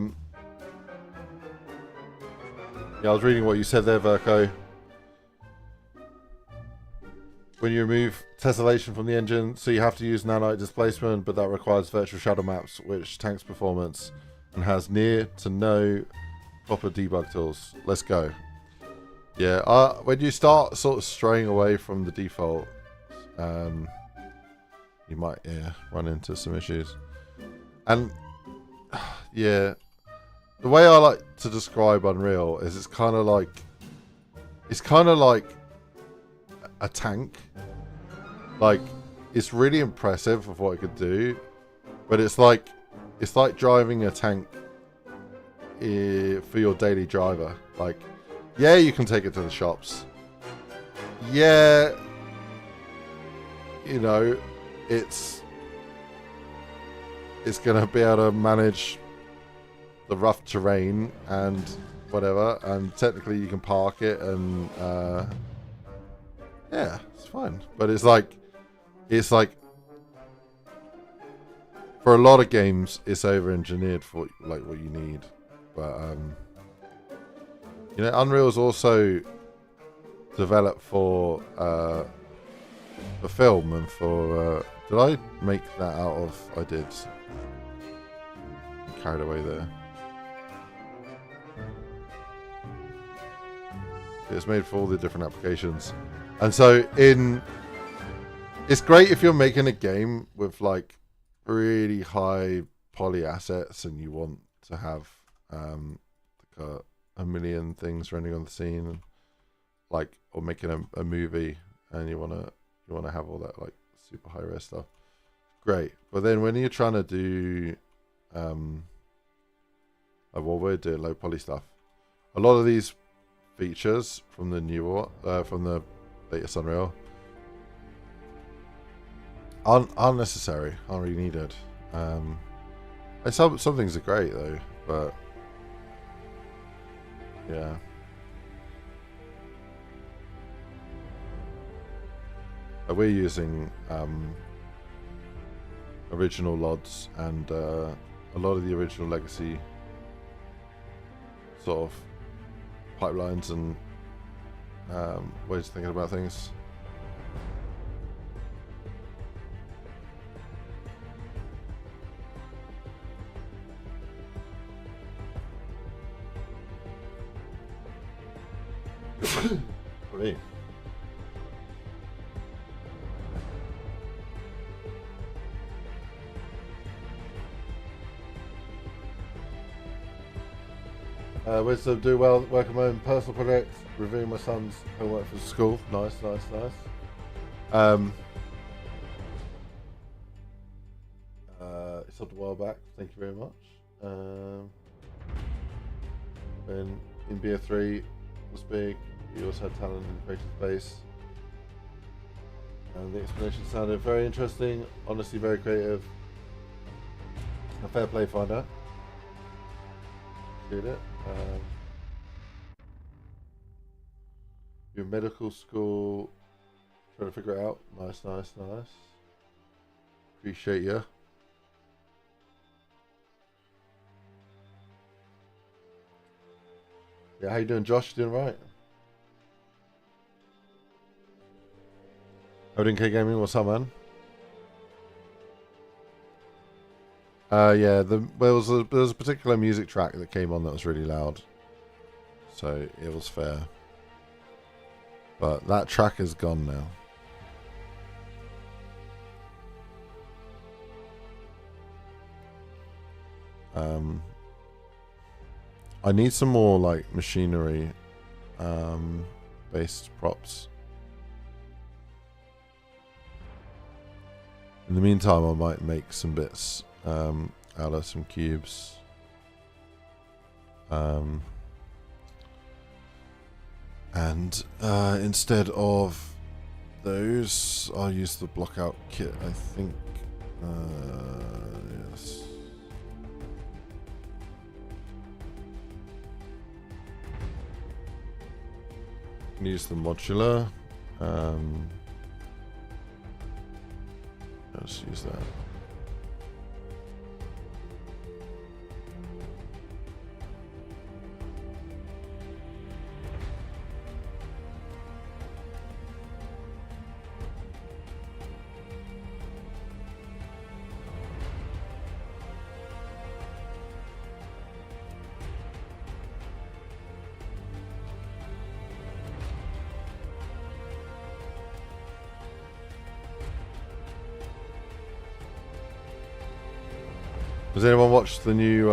I was reading what you said there, Verco. When you remove tessellation from the engine, so you have to use nanite displacement, but that requires virtual shadow maps, which tanks performance and has near to no proper debug tools. Let's go. Yeah, when you start sort of straying away from the default, you might run into some issues. And yeah, the way I like to describe Unreal is it's kind of like a tank. Like, it's really impressive of what it could do, but it's like driving a tank for your daily driver. Like, yeah, you can take it to the shops. Yeah, you know, it's gonna be able to manage the rough terrain and whatever, and technically you can park it and yeah, it's fine. But it's like for a lot of games it's over-engineered for like what you need. But you know, Unreal is also developed for film and for did I make that out of? I did. I'm carried away there. It's made for all the different applications. And so it's great if you're making a game with like really high poly assets and you want to have like a million things running on the scene, like, or making a movie and you wanna have all that like super high res stuff. Great. But then when you're trying to do like what we're doing, low poly stuff, a lot of these features from the newer from the latest Unreal aren't necessary, aren't really needed. Some things are great though, but yeah. We're using original LODs and a lot of the original legacy sort of pipelines and ways of thinking about things. Great. Wisdom, do well, work on my own personal projects, reviewing my son's homework for school. Nice, nice, nice. It's up a while back, thank you very much. When in Beer 3 was big, he also had talent in the creative space. And the explanation sounded very interesting, honestly very creative. A fair play finder. Did it. Your medical school, trying to figure it out. Nice, nice, nice. Appreciate you. Yeah, how you doing, Josh? Doing right? Odin K Gaming, what's up, man? Yeah, there was a particular music track that came on that was really loud, so it was fair. But that track is gone now. I need some more like machinery based props. In the meantime, I might make some bits out of some cubes. And instead of those, I'll use the block out kit, I think. Yes. Use the modular. Let's use that. Has anyone watched the new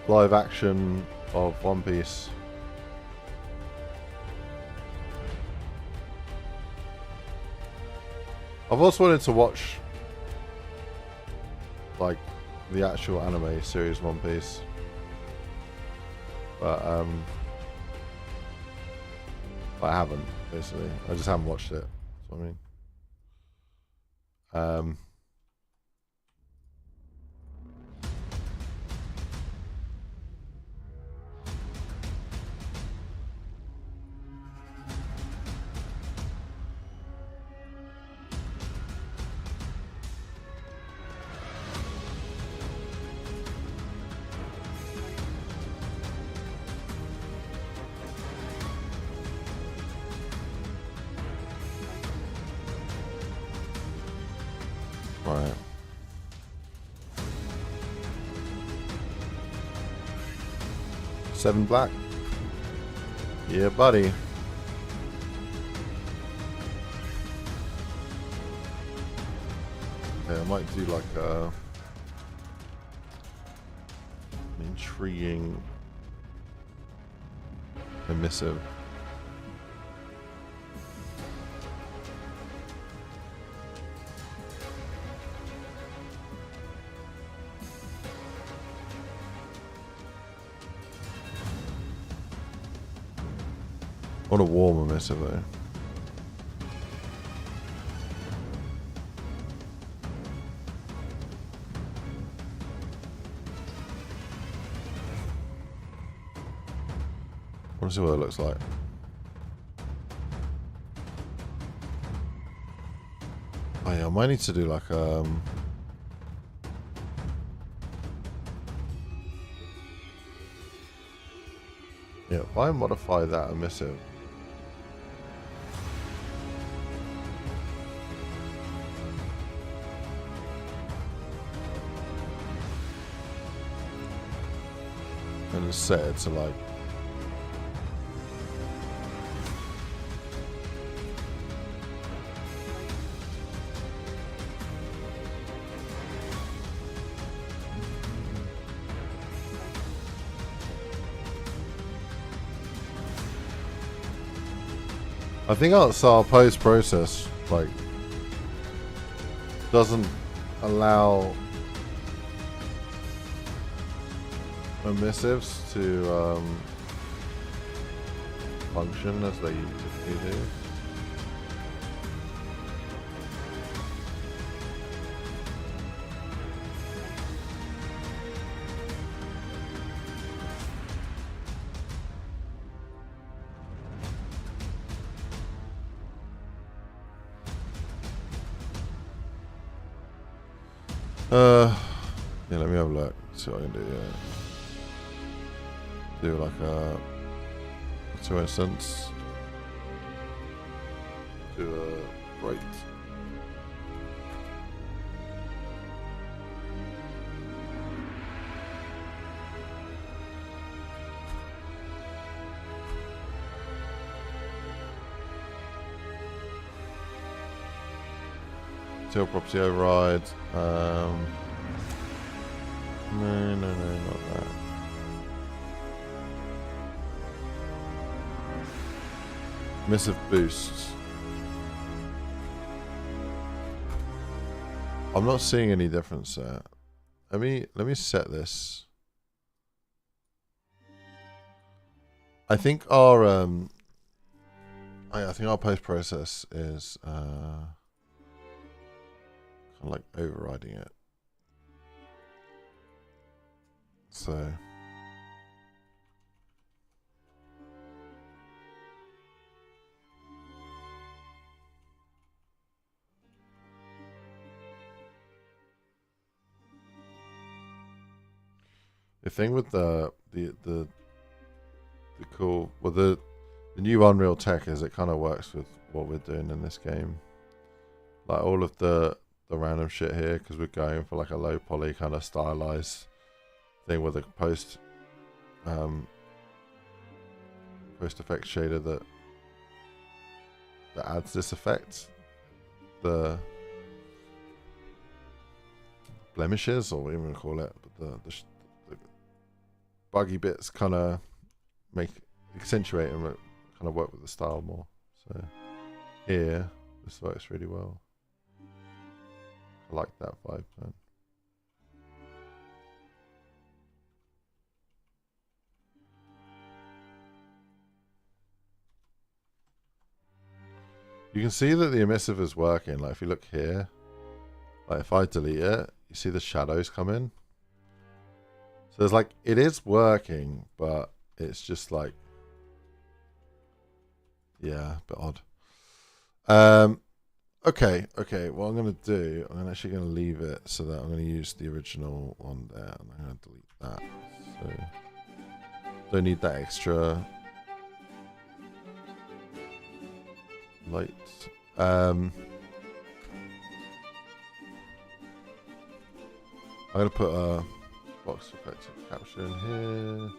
live action of One Piece? I've also wanted to watch like the actual anime series One Piece, but I haven't, basically. I just haven't watched it. That's what I mean. Right. Seven black. Yeah, buddy. Okay, I might do like an intriguing emissive. What a warm emissive though. I want to see what it looks like. Oh yeah, I might need to do like yeah, if I modify that emissive. And just set it to like I think that's our post process like doesn't allow emissives to function as they typically do. Yeah, let me have a look. See what I can do. Yeah. Do like a, for instance, do a right. Tail property override. No, not that. Missive boosts. I'm not seeing any difference there. Let me set this. I think our I think our post process is kind of like overriding it. So the thing with the cool, well, the new Unreal tech is it kind of works with what we're doing in this game. Like all of the random shit here, because we're going for like a low poly kind of stylized thing with a post effect shader that adds this effect. The blemishes, or whatever you want to call it, but the buggy bits kind of accentuate and kind of work with the style more. So here, this works really well. I like that vibe, man. You can see that the emissive is working. Like if you look here, like if I delete it, you see the shadows come in. So it's like, it is working, but it's just like, yeah, a bit odd. Okay. What I'm going to do, I'm actually going to leave it so that I'm going to use the original one there, and I'm going to delete that. So don't need that extra light. I'm going to put a box effect capture in here.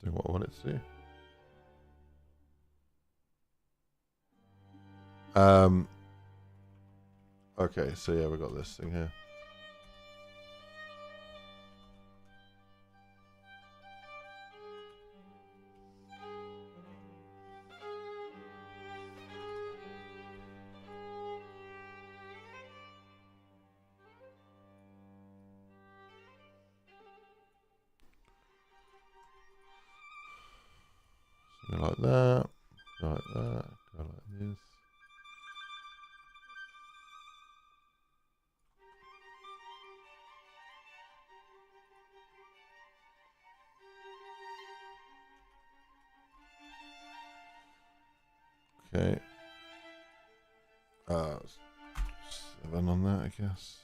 Doing what I want it to do. Okay, so yeah, we got this thing here. Go like that, go like that, go like this. Okay. 7 on that, I guess.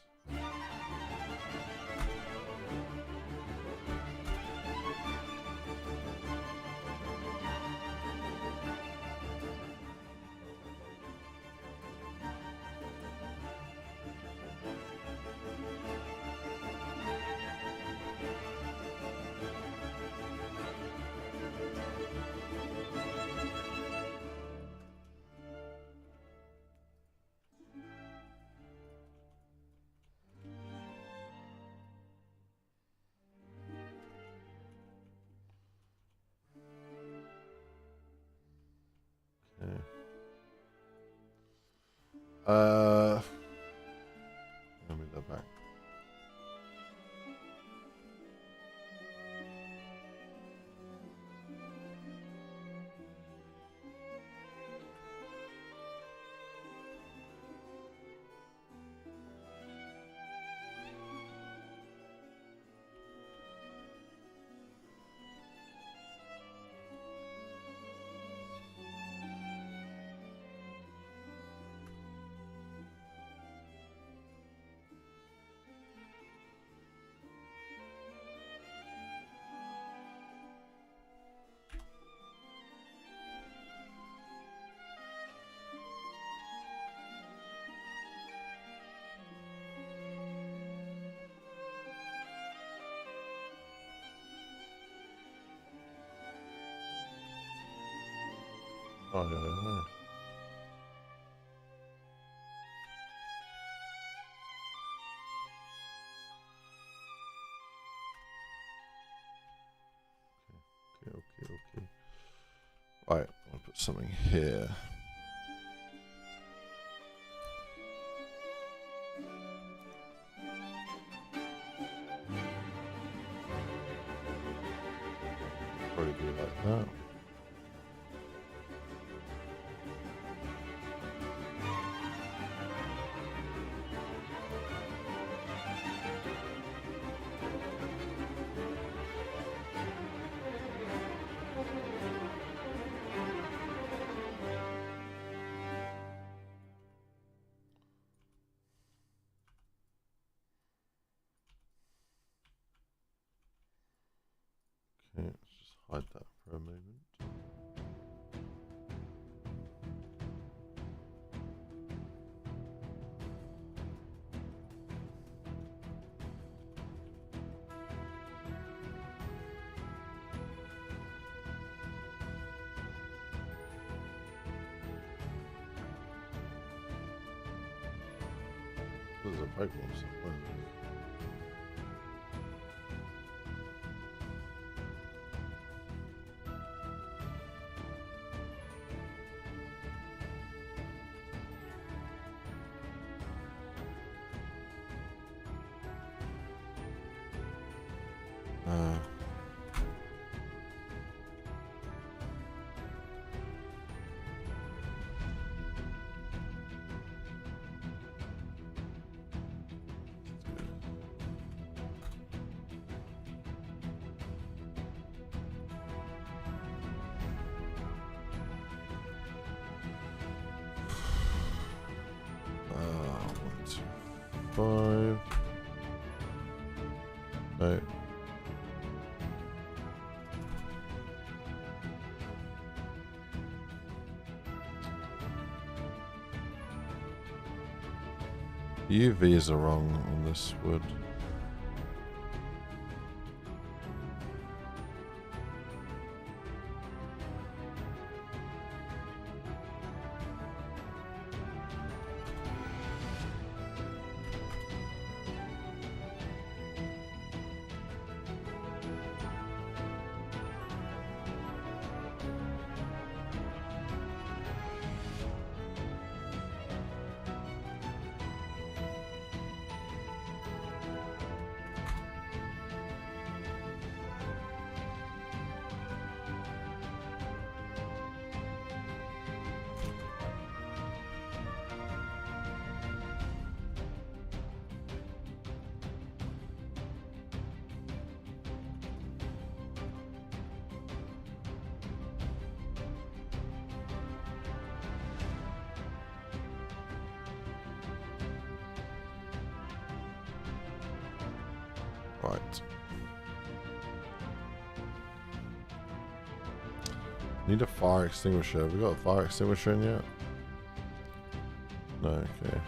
Let me go back. Oh, yeah. Okay. Right, I'll put something here. Probably do it like that. Okay, let's just hide that for a moment. There's a big one somewhere. Five. No. UVs are wrong on this wood. Right. Need a fire extinguisher. Have we got a fire extinguisher in yet? No, okay.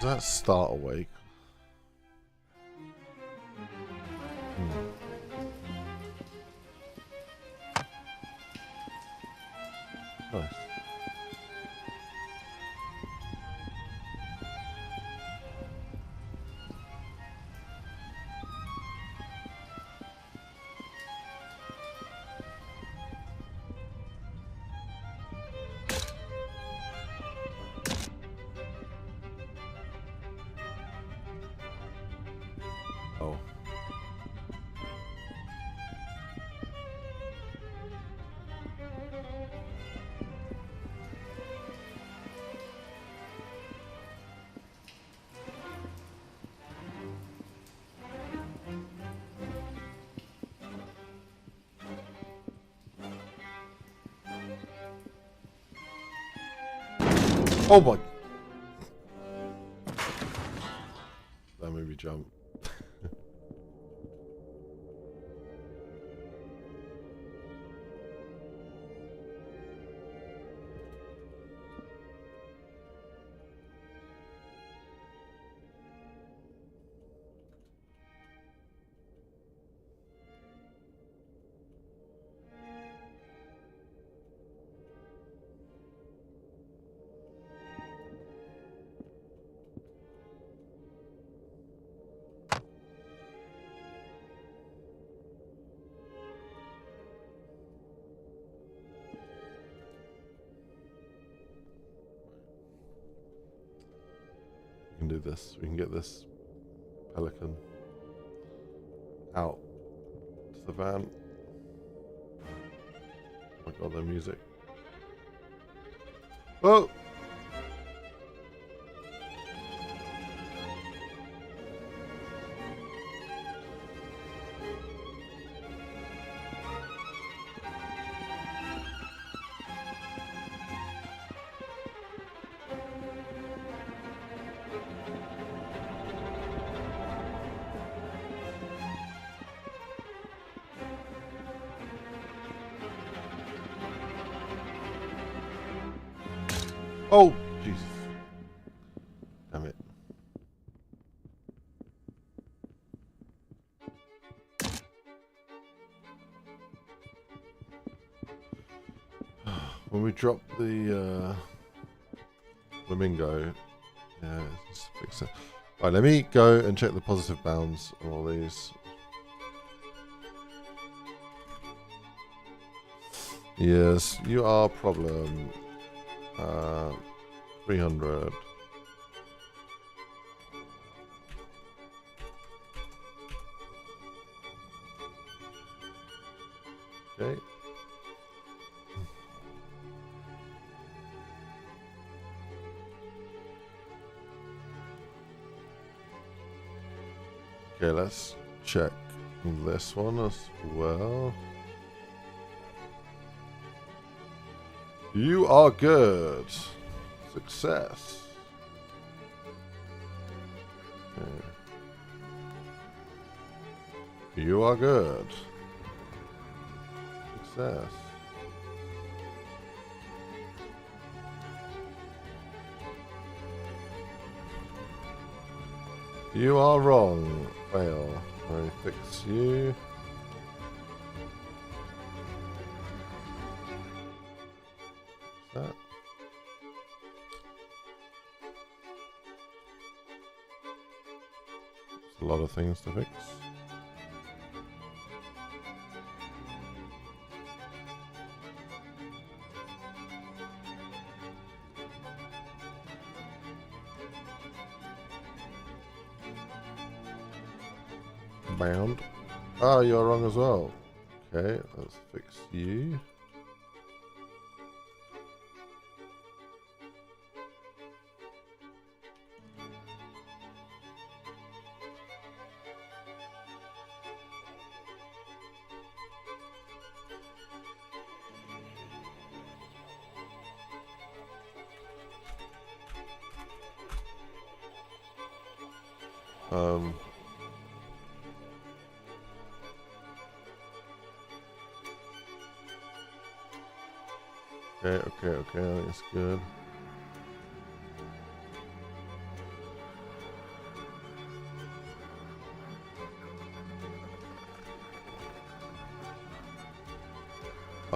Does that start awake? Nice. Oh. Oh my. That made me jump. We can do this. We can get this pelican out to the van. Oh my god, the music. Oh! Oh, Jesus. Damn it. When we drop the flamingo, yeah, let's fix it. Right, let me go and check the positive bounds on all these. Yes, you are a problem. 300. Okay. Okay, let's check this one as well. You are good. Success. Okay. You are good. Success. You are wrong. Fail. I fix you. That. There's a lot of things to fix. Bound. Ah, you're wrong as well. Okay, let's fix you. Okay, I think it's good.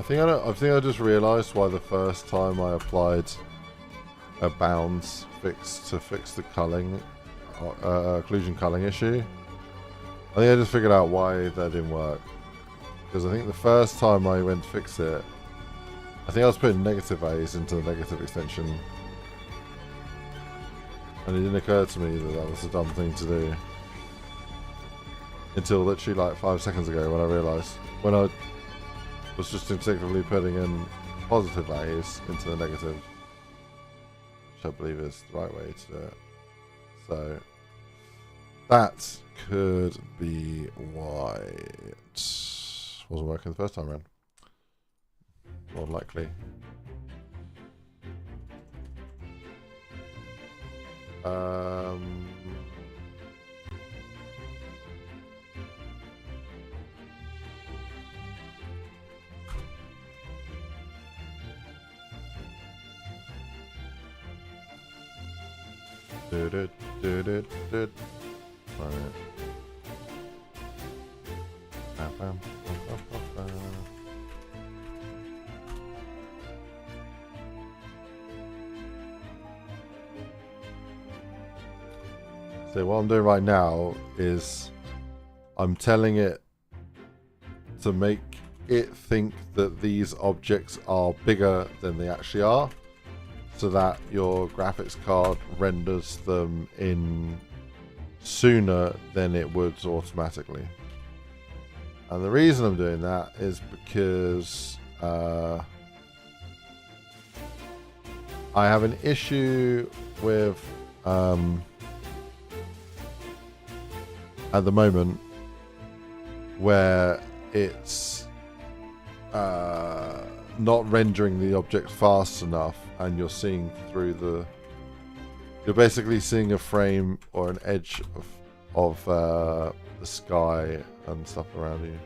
I think I just realised why the first time I applied a bounds fix to fix the culling, occlusion culling issue. I think I just figured out why that didn't work. Because I think the first time I went to fix it, I think I was putting negative A's into the negative extension. And it didn't occur to me that that was a dumb thing to do. Until literally like 5 seconds ago when I realised. When I was just instinctively putting in positive A's into the negative. Which I believe is the right way to do it. So that could be why it wasn't working the first time around. More likely. So what I'm doing right now is I'm telling it to make it think that these objects are bigger than they actually are, so that your graphics card renders them in sooner than it would automatically. And the reason I'm doing that is because I have an issue with at the moment where it's not rendering the object fast enough, and you're seeing through the, you're basically seeing a frame or an edge of the sky and stuff around you,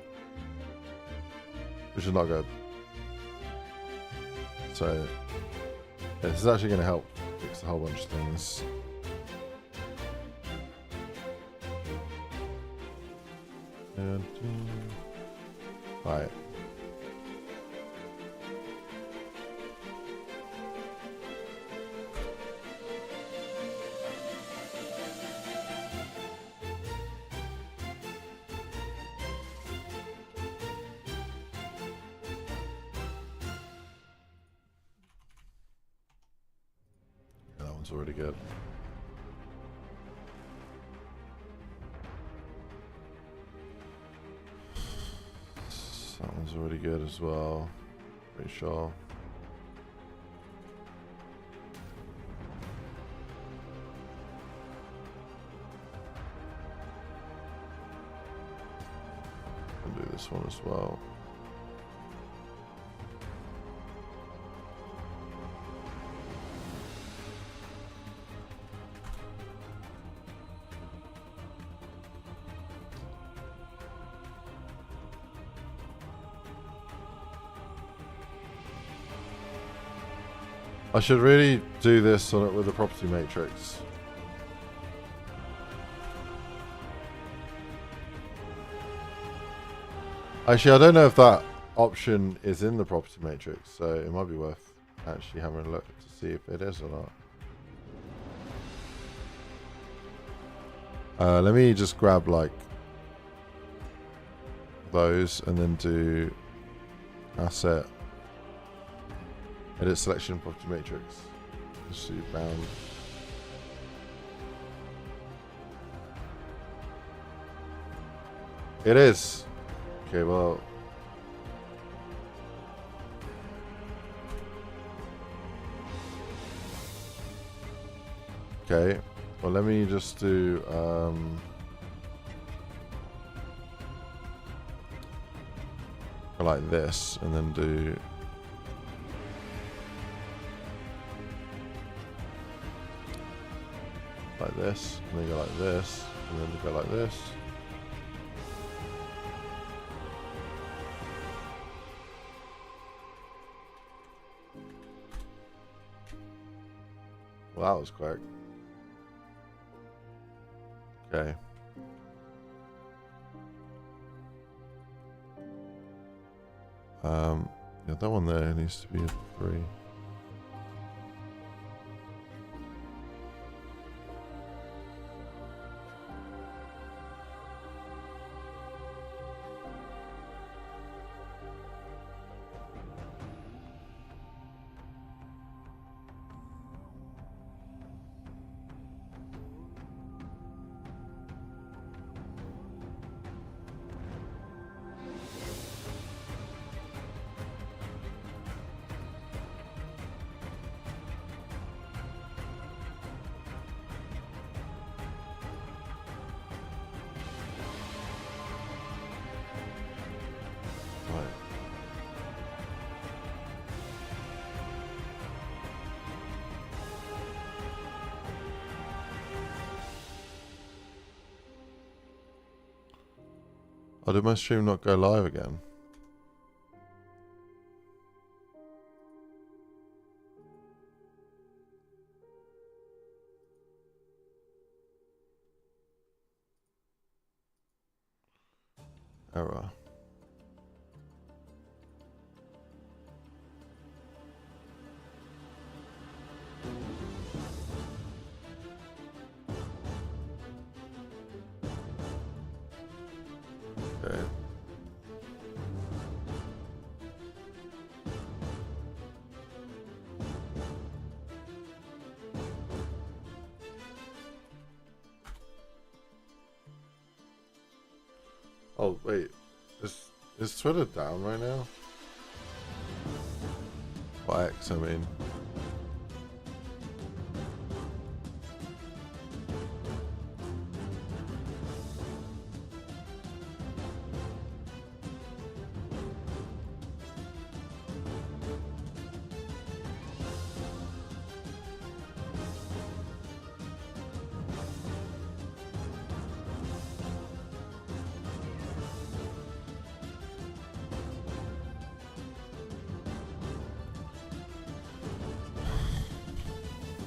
which is not good. So yeah, this is actually going to help fix a whole bunch of things. Right. Yeah, that one's already good. That one's already good as well. Pretty sure. I'll do this one as well. I should really do this on it with a property matrix. Actually, I don't know if that option is in the property matrix, so it might be worth actually having a look to see if it is or not. Let me just grab like those and then do asset. Edit selection property matrix. Just see bound. It is. Okay, well. Okay. Well, let me just do like this, and then do. Like this, and then go like this, and then go like this. Well, that was quick. Okay. Yeah, that one there needs to be a 3. Oh, did my stream not go live again? Error. Okay. Oh, wait. Is Twitter down right now? By X, I mean.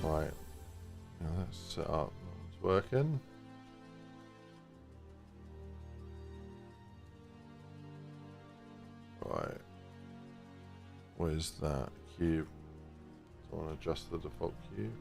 Right. Now that's set up. It's working. Right. Where's that cube? So I want to adjust the default cube.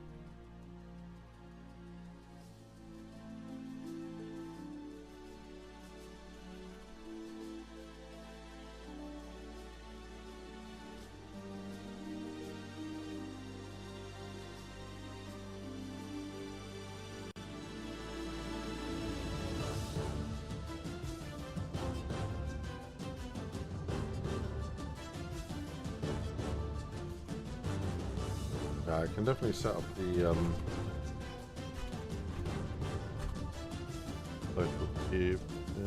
I can definitely set up the local cube. Yeah.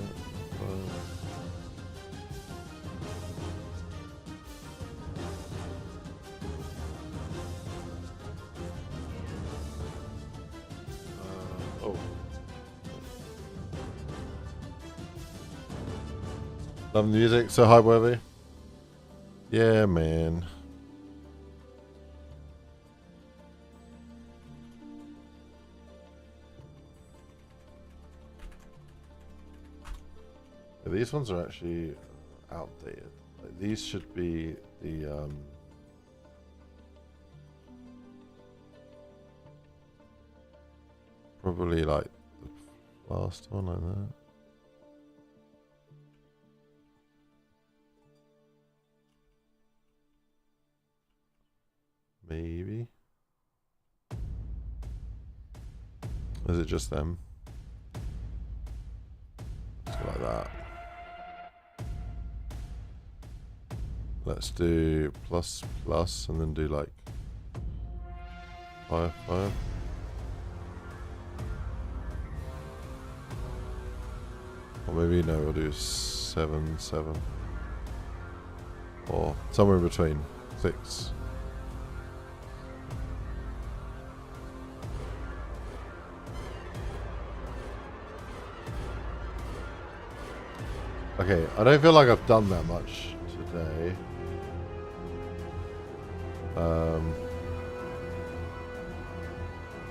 Oh. Love the music, so hi, Worthy. Yeah, man. These ones are actually outdated. Like, these should be the probably like the last one like that. Maybe. Is it just them? Let's go like that. Let's do plus plus and then do like 5 5. Or maybe no, we'll do 7 7. Or somewhere in between 6. Okay, I don't feel like I've done that much today.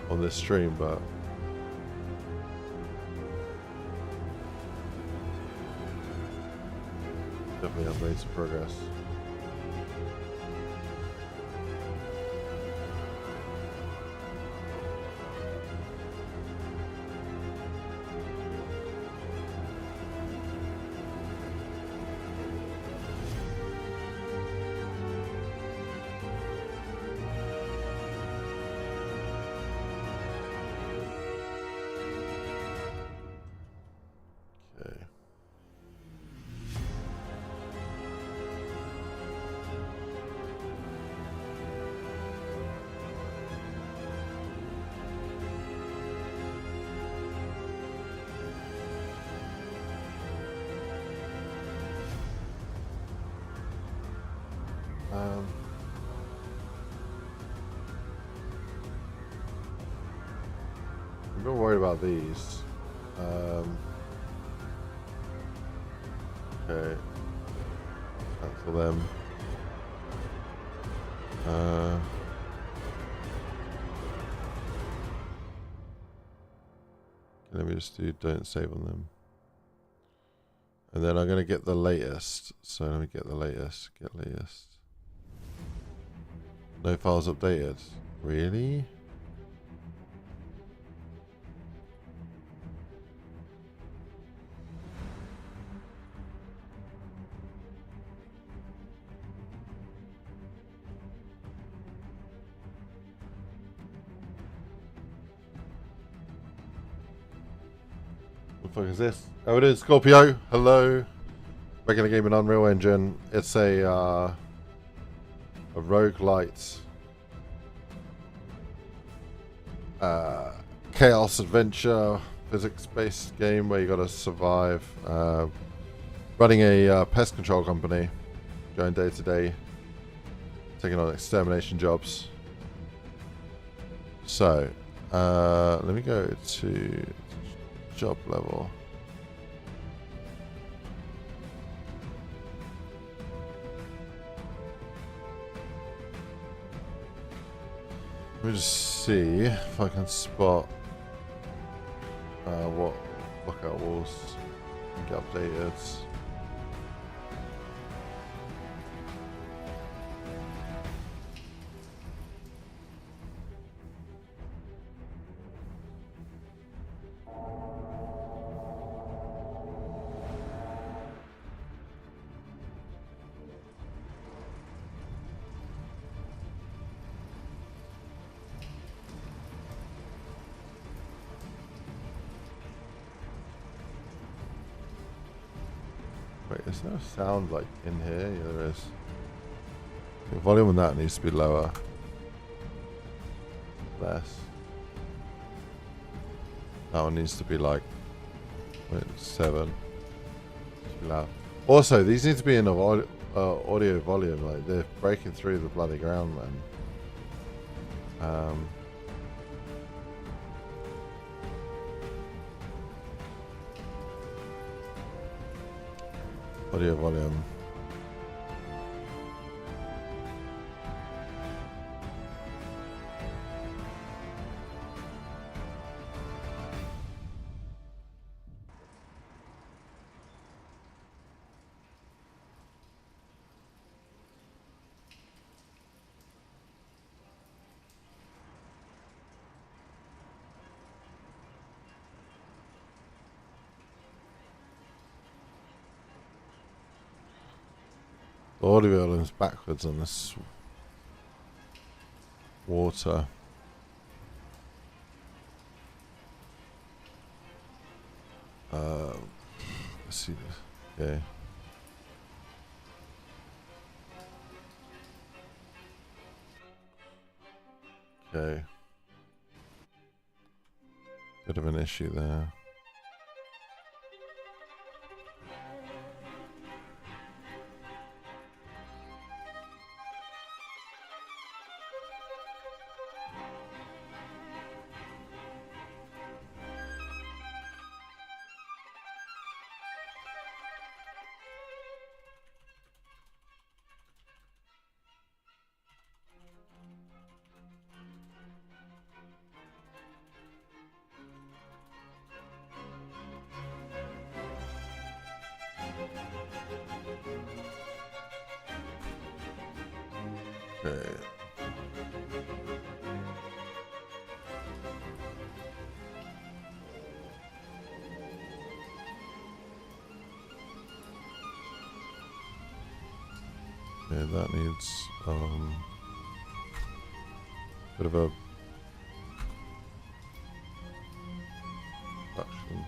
On this stream, but definitely have made some progress. I'm a bit worried about these. Okay. Cancel them. Let me just do don't save on them. And then I'm going to get the latest. So let me get the latest. Get latest. No files updated. Really? What the fuck is this? Oh, it is Scorpio. Hello. Regular game in Unreal Engine. It's a rogue-lite chaos adventure physics-based game where you got to survive. Running a pest control company, going day to day, taking on extermination jobs. So, let me go to job level. Let me just see if I can spot what lookout walls can get updated. Wait, is there a sound like in here? Yeah, there is. The volume on that needs to be lower. Less. That one needs to be like 7. Too loud. Also, these need to be in a audio volume. Like they're breaking through the bloody ground, man. Audio volume. The audio volume's backwards on this water. Let's see this. Okay. Okay. Bit of an issue there. Okay. Yeah, that needs bit of a reduction.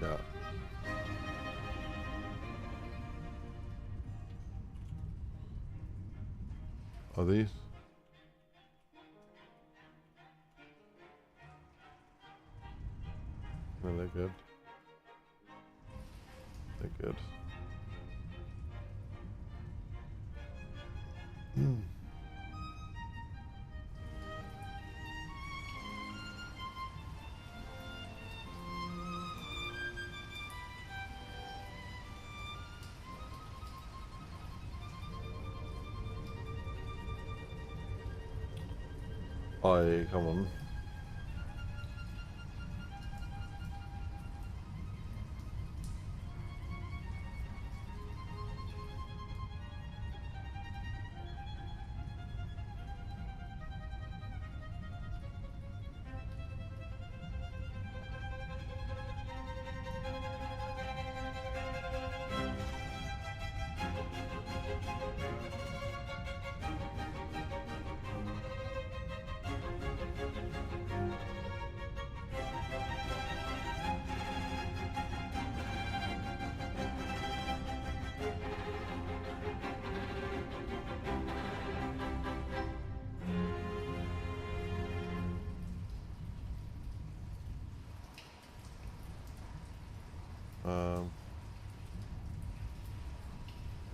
Yeah. Are these? No, they're good. They're good. Oh, come on.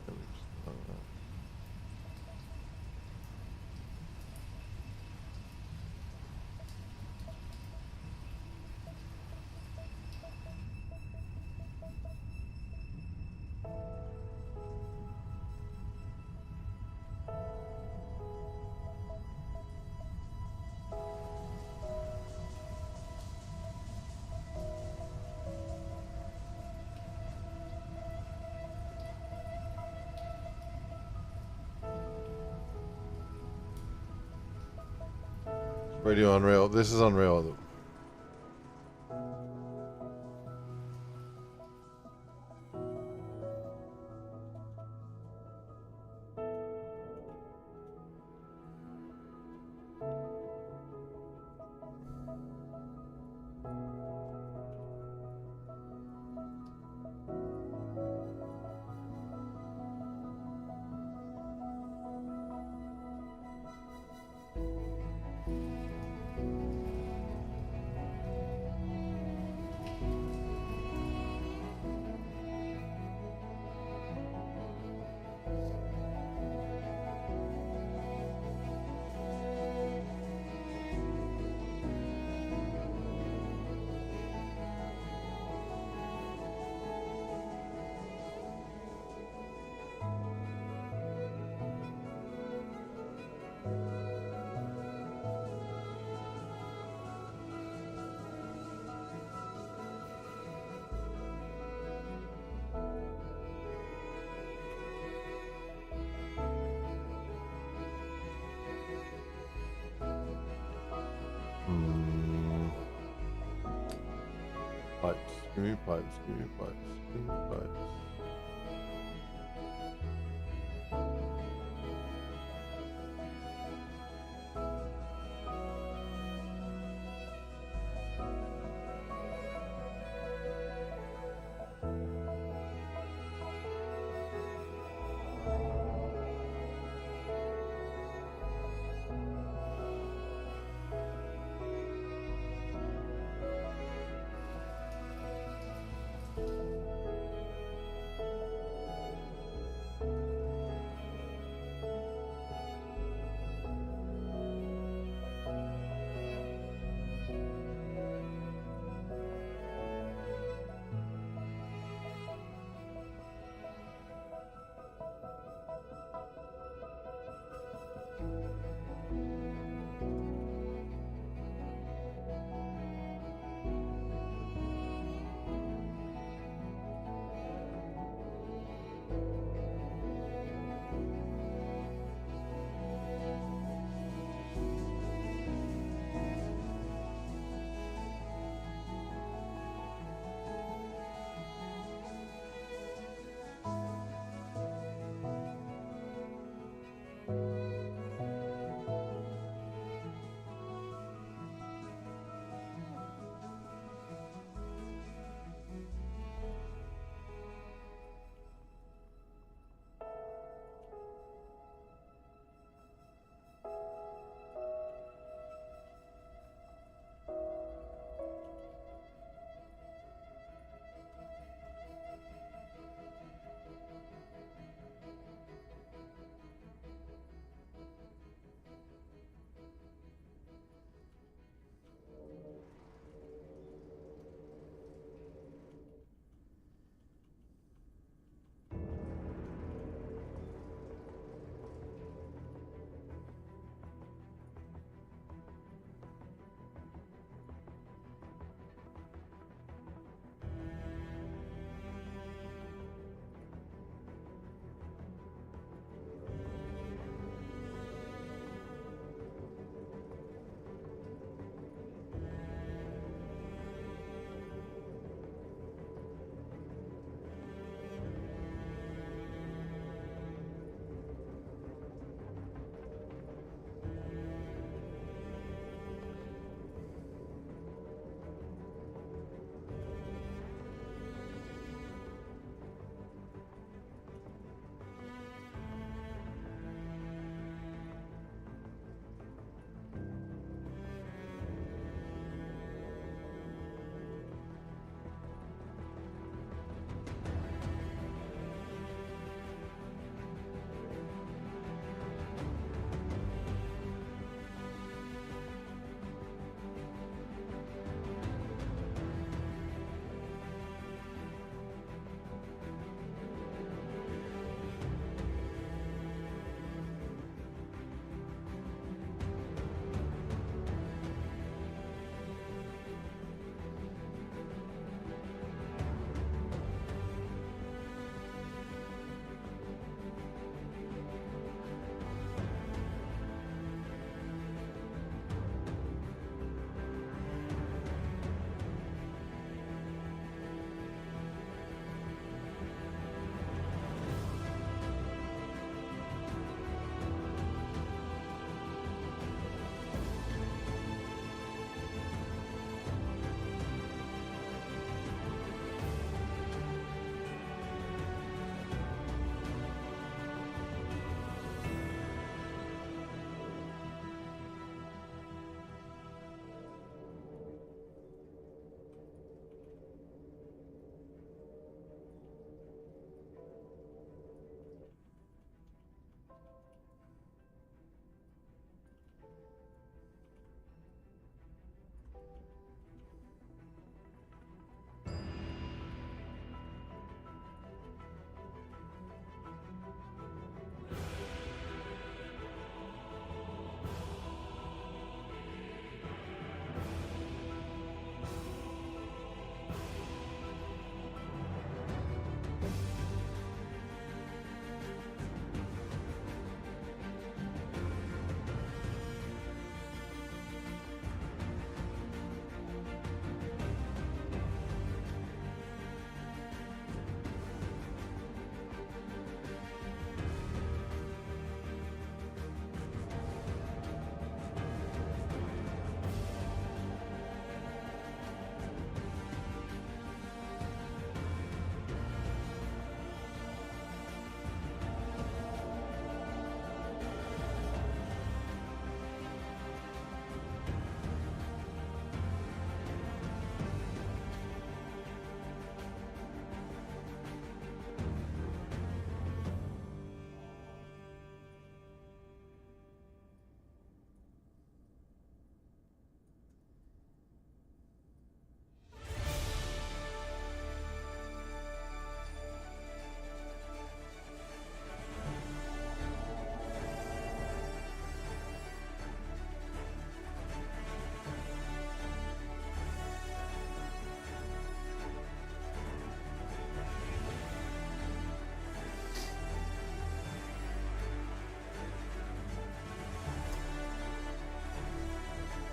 Let me just, Radio Unreal. This is Unreal. Pipes. Give me pipes. Give me pipes. Give me pipes.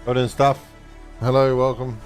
Odin staff. Hello, welcome.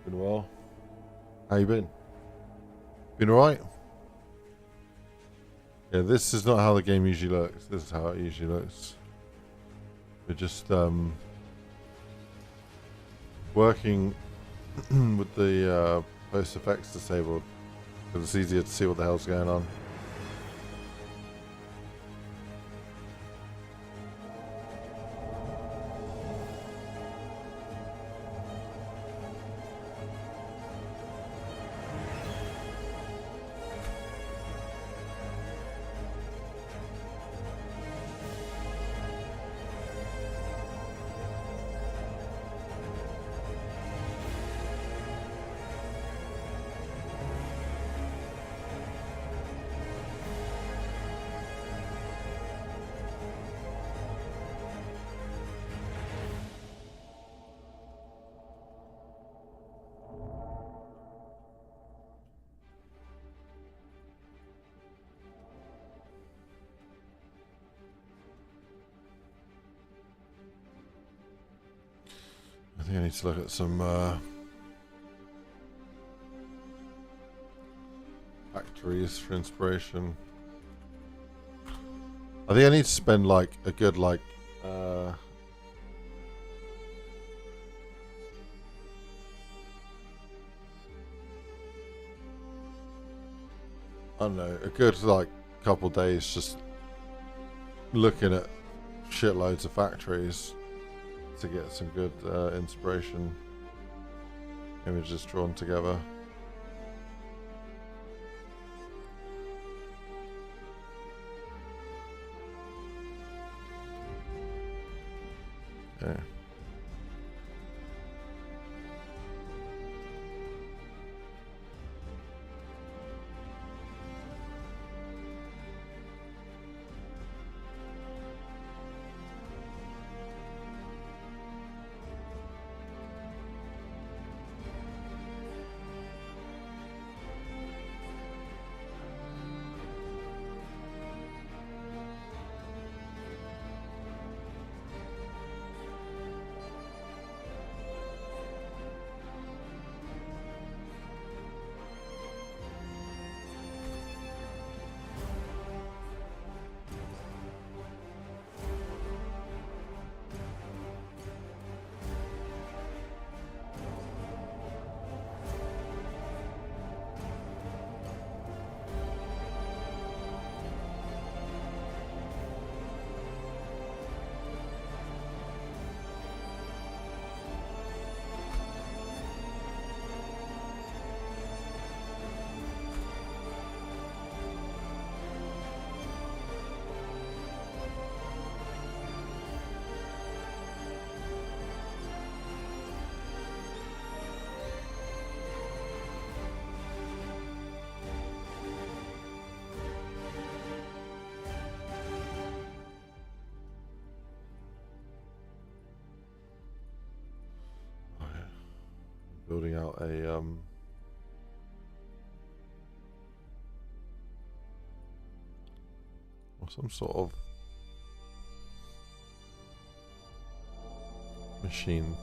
Been well. How you been? Been alright? Yeah, this is not how the game usually looks. This is how it usually looks. We're just working with the post effects disabled because it's easier to see what the hell's going on. I think I need to look at some factories for inspiration. I think I need to spend like a good I don't know, a good like couple days just looking at shitloads of factories to get some good inspiration images drawn together. Okay. Building out a or some sort of machine.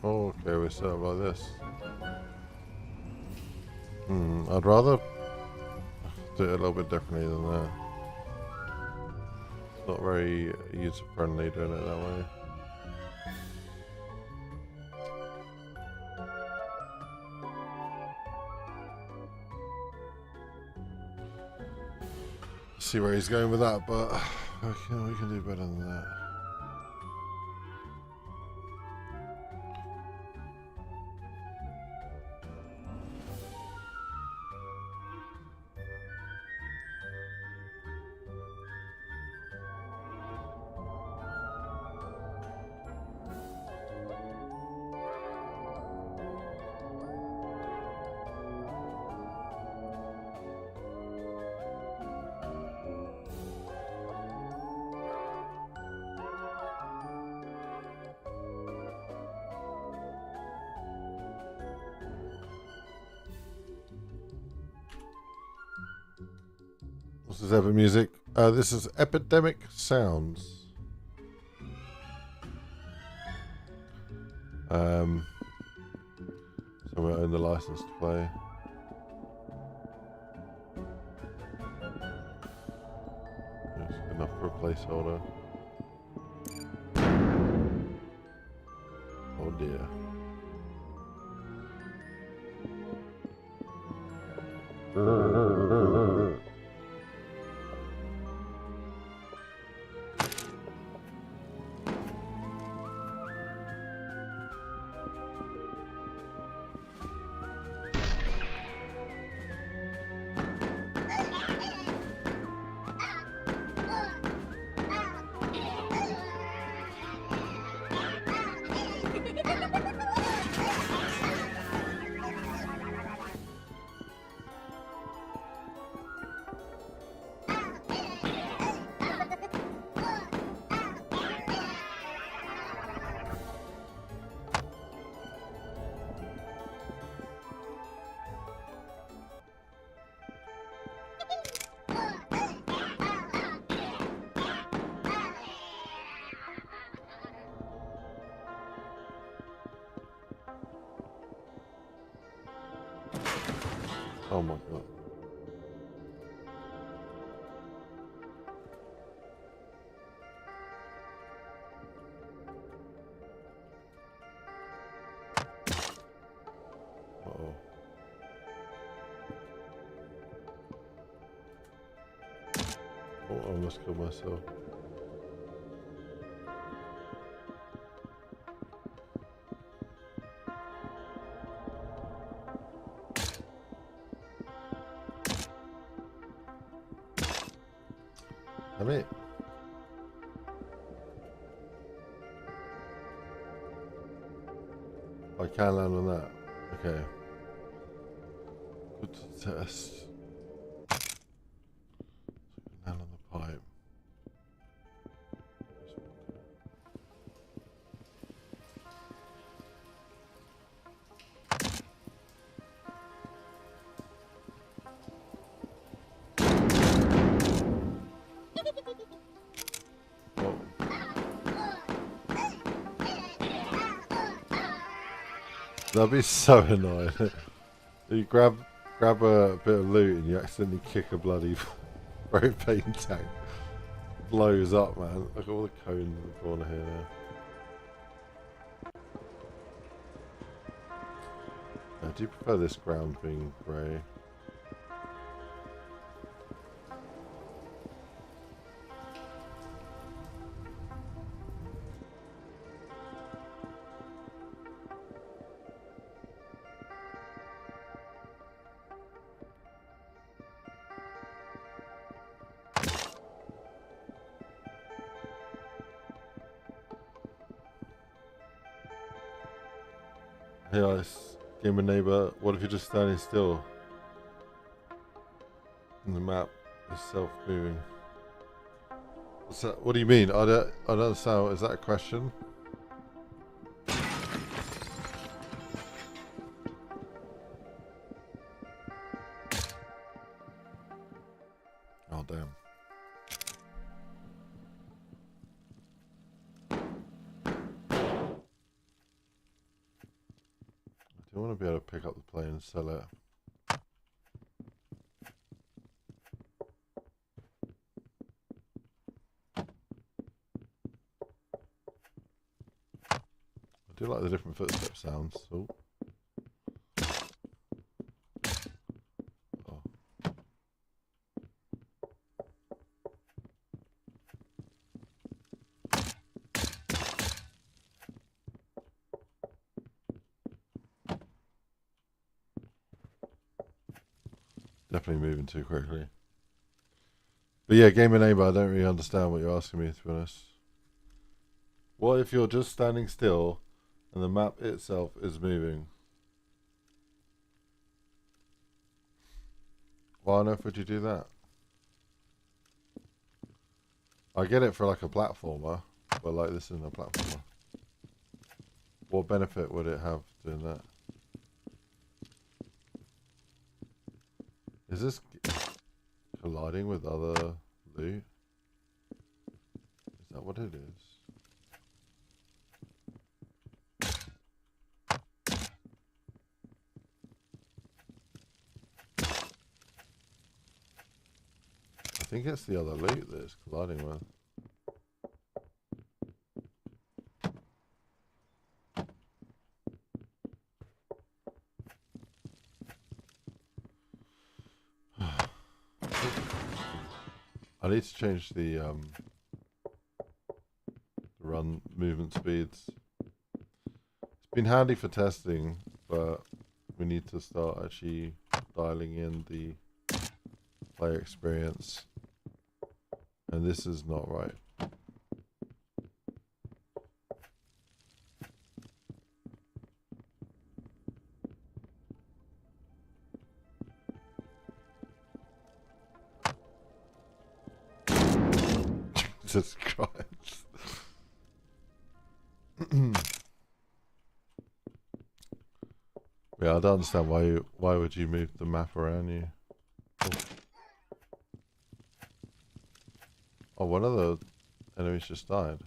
Oh, okay, we set up like this. I'd rather do it a little bit differently than that. It's not very user-friendly doing it that way. See where he's going with that, but we can do better than that. What's this epic music? This is Epidemic Sounds. So we own the license to play. That's enough for a placeholder. Oh dear. Oh my god. Oh, I almost killed myself. Damn it. I can land on that. Okay. Good to test. Land on the pipe. Oh. That'd be so annoying. You grab a bit of loot and you accidentally kick a bloody propane tank. Blows up, man. Look at all the cones in the corner here now. I do prefer this ground being grey. Hey Ice, gamer neighbor, what if you're just standing still and the map is self-moving? What's that? What do you mean? I don't understand. Is that a question? Oh damn. I want to be able to pick up the plane and sell it. I do like the different footstep sounds. Oh. Oh. Definitely moving too quickly. But yeah, gamer neighbor, I don't really understand what you're asking me, to be honest. What if you're just standing still and the map itself is moving? Why on earth would you do that? I get it for like a platformer, but like this isn't a platformer. What benefit would it have doing that? Is this colliding with other loot? Is that what it is? I think it's the other loot that it's colliding with. I need to change the run movement speeds. It's been handy for testing, but we need to start actually dialing in the player experience. And this is not right. Jesus Christ. Yeah, I don't understand why would you move the map around you? Oh, one of the enemies just died.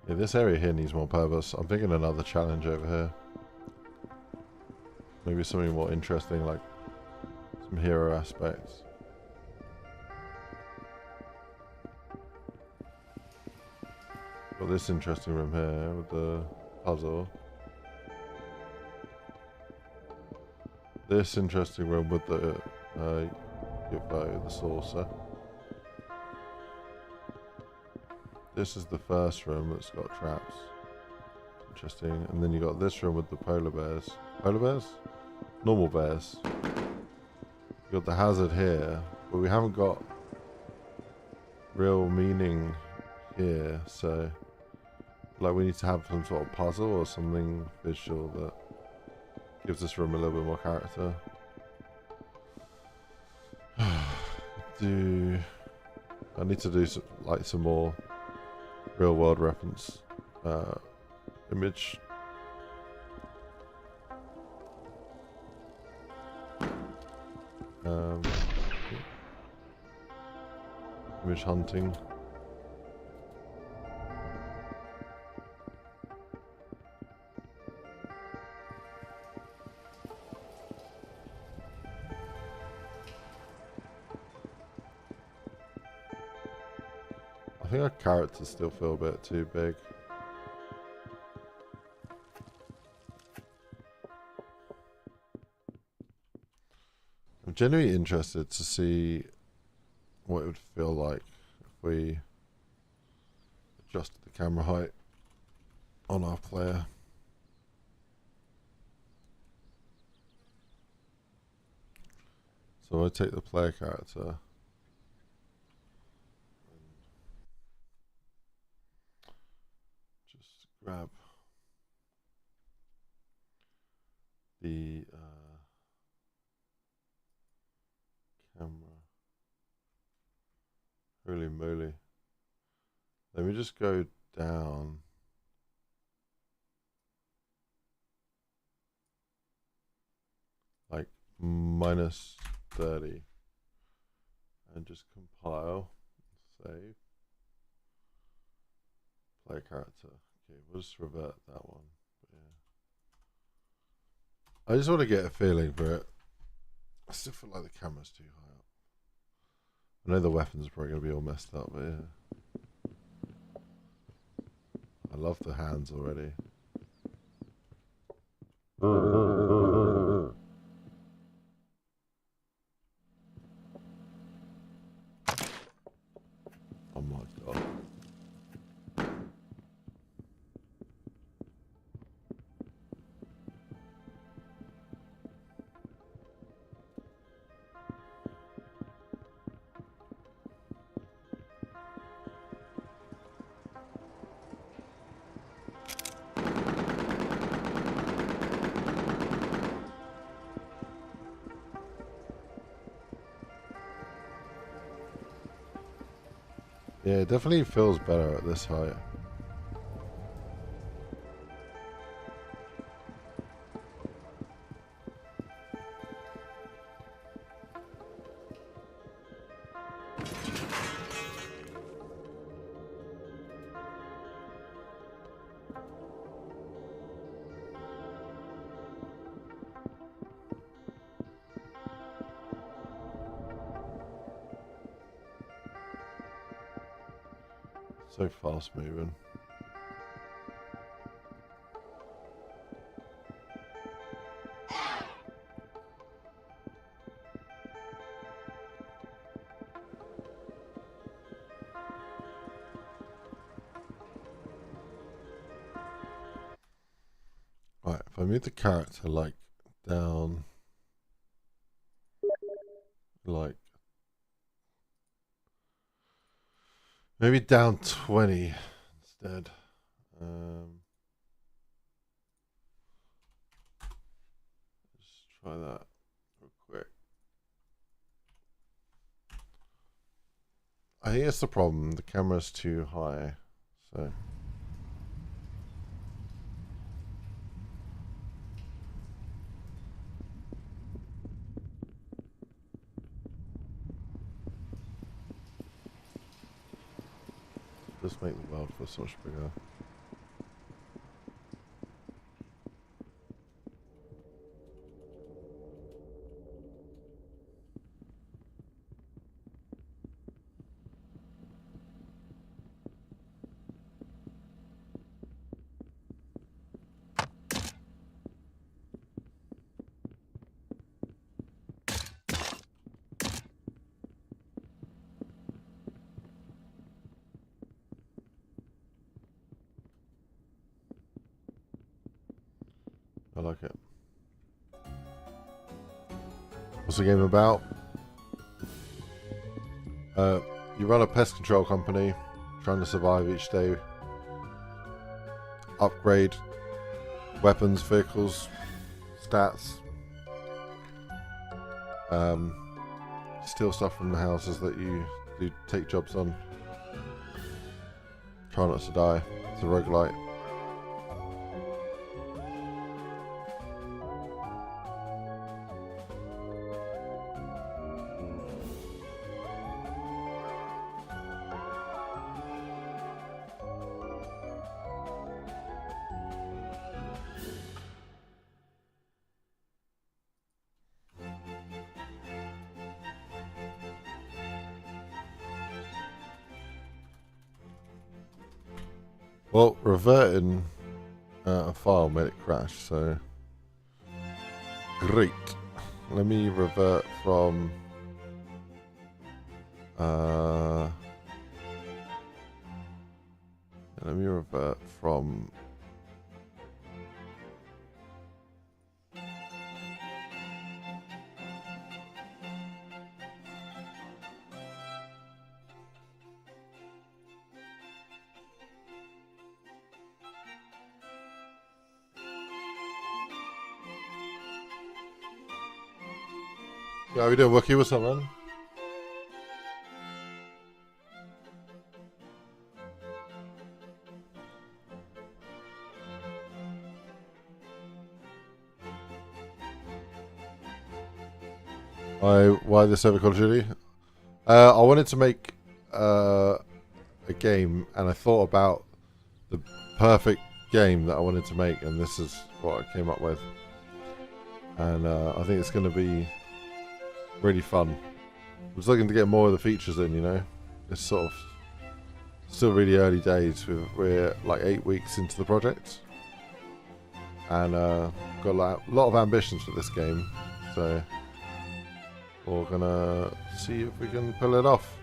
Yeah, this area here needs more purpose. I'm thinking another challenge over here. Maybe something more interesting, like some hero aspects. Got this interesting room here with the puzzle. This interesting room with the UFO, the saucer. This is the first room that's got traps. Interesting. And then you got this room with the polar bears. Polar bears? Normal bears. You got the hazard here, but we haven't got real meaning here, so like we need to have some sort of puzzle or something visual that gives this room a little bit more character. I need to do some more real world reference image. Image hunting. I think our characters still feel a bit too big. I'm genuinely interested to see what it would feel like if we adjusted the camera height on our player. So I take the player character. Just grab the camera. Holy moly. Let me just go down. Like -30. And just compile. Save. Play character. Okay, we'll just revert that one. But yeah. I just want to get a feeling for it. I still feel like the camera's too high up. I know the weapons are probably going to be all messed up, but yeah. I love the hands already. Oh my god. Yeah, it definitely feels better at this height. So fast moving. Right, if I move the character like down, like maybe down 20 instead. Just try that real quick. I think it's the problem. The camera's too high, so. Just make the world feel so much bigger. I like it. What's the game about? You run a pest control company, trying to survive each day. Upgrade weapons, vehicles, stats. Steal stuff from the houses that you do take jobs on. Try not to die. It's a rogue-lite. Well, reverting a file made it crash, so great. Let me revert from yeah, we doing Wookie with someone. Why this over Call of Duty? I wanted to make a game, and I thought about the perfect game that I wanted to make, and this is what I came up with. And I think it's going to be really fun. I was looking to get more of the features in, you know. It's sort of still really early days. We're like 8 weeks into the project, and got a lot of ambitions for this game. So we're gonna see if we can pull it off.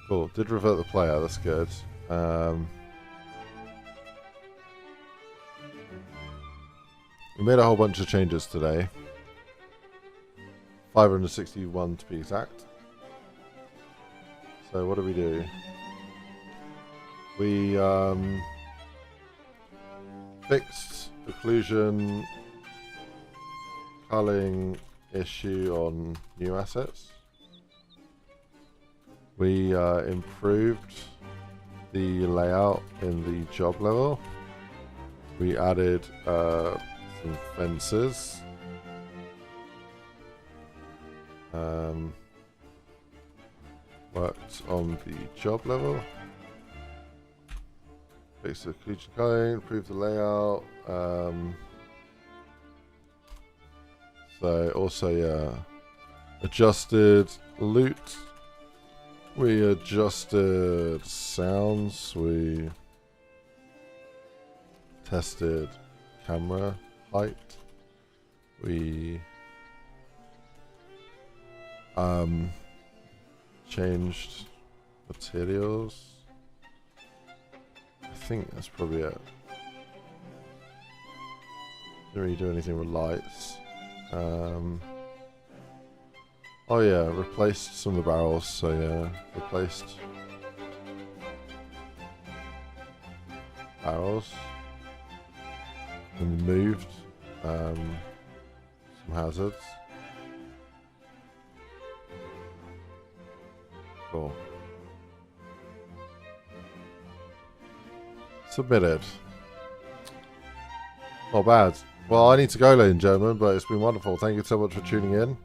Cool. Did revert the player. That's good. We made a whole bunch of changes today. 561 to be exact. So what do we do? We fixed occlusion culling issue on new assets. We improved the layout in the job level. We added some fences. Worked on the job level. Fixed the occlusion culling, improved the layout. So also adjusted loot. We adjusted sounds. We tested camera height. We changed materials. I think that's probably it. Didn't really do anything with lights. Oh yeah, replaced some of the barrels, so yeah, replaced barrels and moved some hazards. Cool. Submitted. Not bad. Well, I need to go, ladies and gentlemen, but it's been wonderful. Thank you so much for tuning in.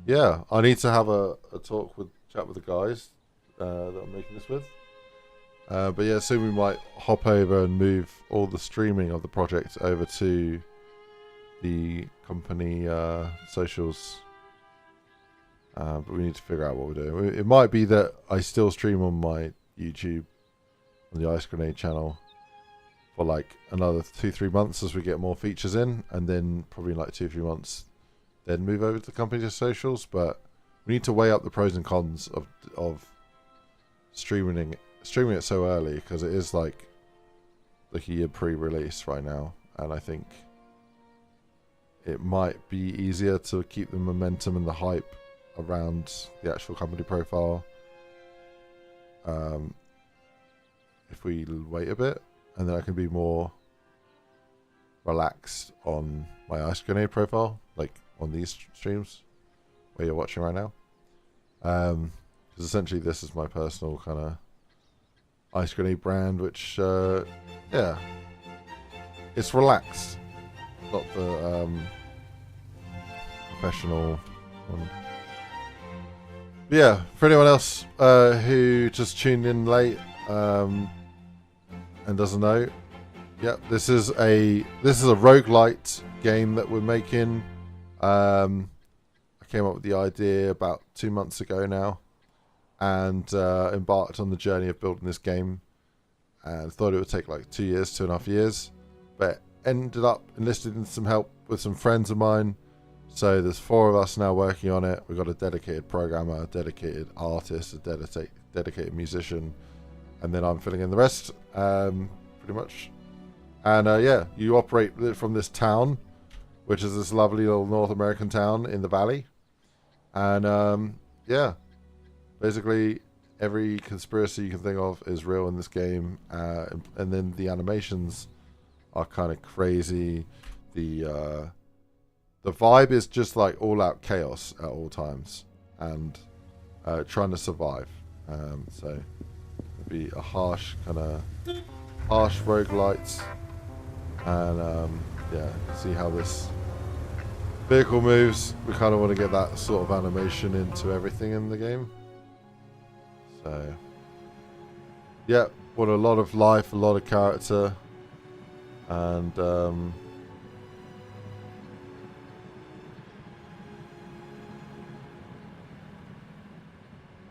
Yeah, I need to have a chat with the guys that I'm making this with. But yeah, soon we might hop over and move all the streaming of the project over to the company socials. But we need to figure out what we're doing. It might be that I still stream on my YouTube, on the IceGrenade channel. for like another 2-3 months as we get more features in, and then probably in like 2-3 months then move over to the company socials. But we need to weigh up the pros and cons of streaming it so early, because it is like a year pre-release right now, and I think it might be easier to keep the momentum and the hype around the actual company profile if we wait a bit, and then I can be more relaxed on my IceGrenade profile, like on these streams where you're watching right now, because essentially this is my personal kind of IceGrenade brand, which yeah, it's relaxed, not the professional one. But yeah, for anyone else who just tuned in late and doesn't know, yeah, this is a rogue-lite game that we're making. I came up with the idea about 2 months ago now, and embarked on the journey of building this game, and thought it would take like 2 years, 2.5 years, but ended up enlisting some help with some friends of mine. So there's 4 of us now working on it. We've got a dedicated programmer, a dedicated artist, a dedicated musician, and then I'm filling in the rest, pretty much. And yeah, you operate from this town, which is this lovely little North American town in the valley. And yeah, basically every conspiracy you can think of is real in this game. And then the animations are kind of crazy. The vibe is just like all-out chaos at all times, and trying to survive. So it'll be a harsh roguelite, and yeah, see how this vehicle moves. We kind of want to get that sort of animation into everything in the game. So yeah, want a lot of life, a lot of character, and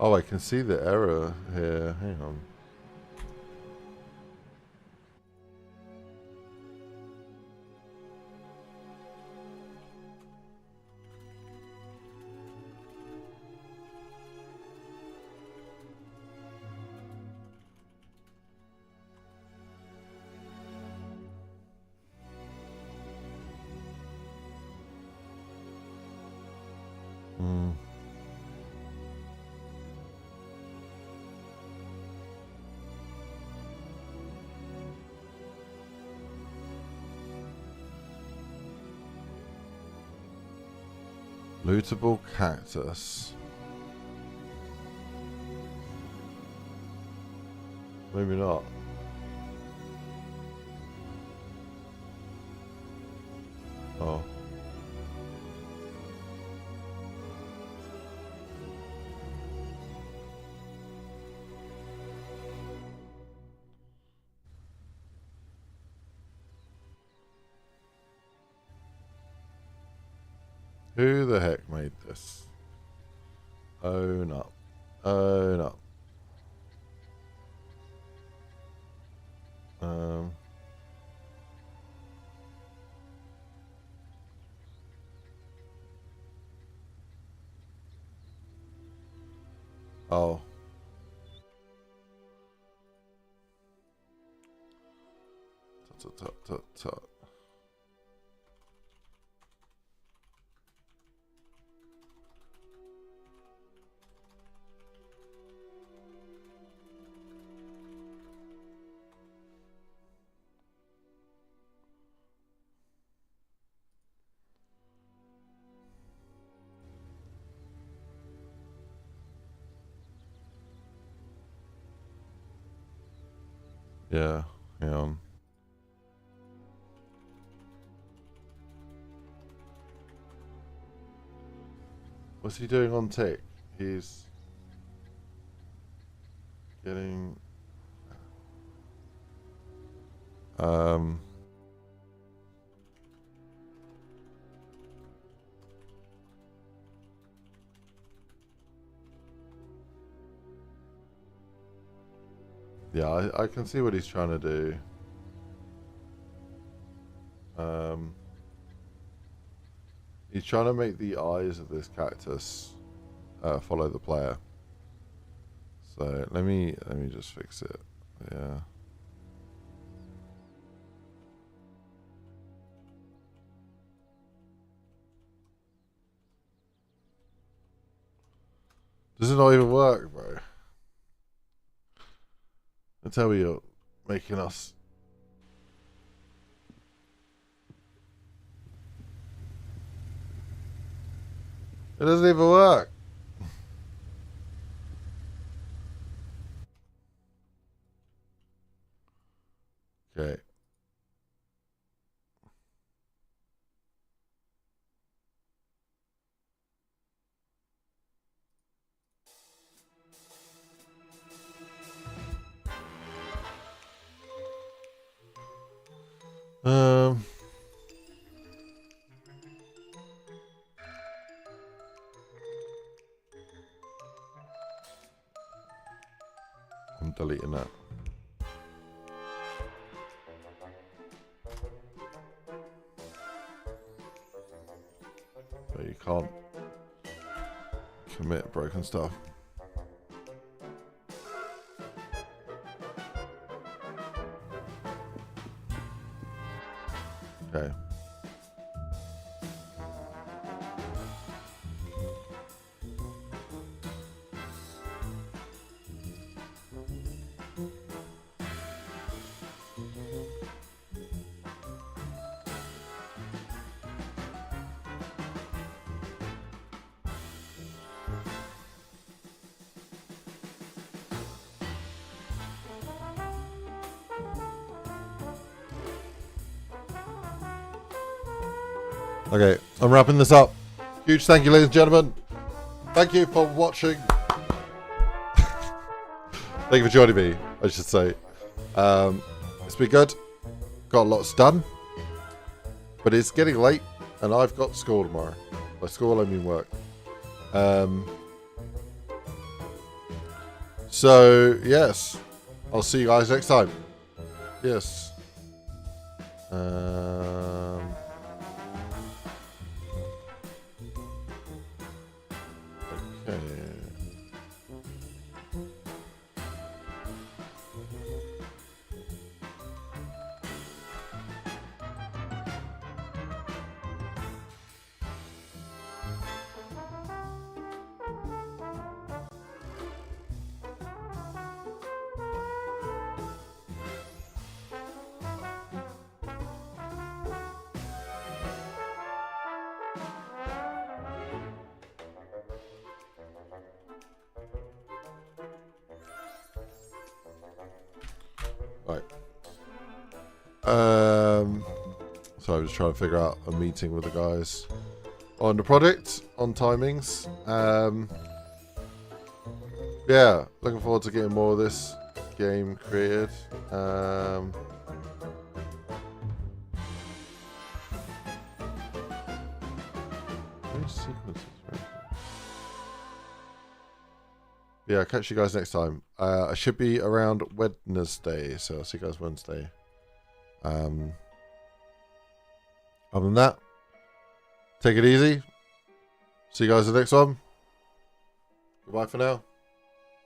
oh, I can see the error here. Hang on. Lootable cactus. Maybe not. Oh. Who the heck made this? Oh no. Oh no. Oh. Tut, tut, tut, tut. Yeah, yeah. What's he doing on tick? He's getting yeah, I can see what he's trying to do. He's trying to make the eyes of this cactus follow the player. So let me just fix it. Yeah. Does it not even work, bro? I tell you, you're making us. It doesn't even work. Okay. I'm deleting that. So you can't commit broken stuff. Okay. Okay, I'm wrapping this up. Huge thank you, ladies and gentlemen. Thank you for watching. Thank you for joining me, I should say. It's been good. Got lots done. But it's getting late, and I've got school tomorrow. By school, I mean work. So, yes. I'll see you guys next time. Yes. Right. So I was trying to figure out a meeting with the guys on the project, on timings. Yeah, looking forward to getting more of this game created. Yeah, I'll catch you guys next time. I should be around Wednesday, so I'll see you guys Wednesday. Other than that, take it easy. See you guys in the next one. Goodbye for now.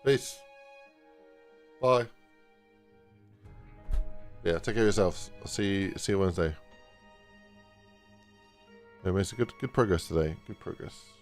Peace. Bye. Yeah, take care of yourselves. I'll see you Wednesday. Anyway, it's good progress today. Good progress.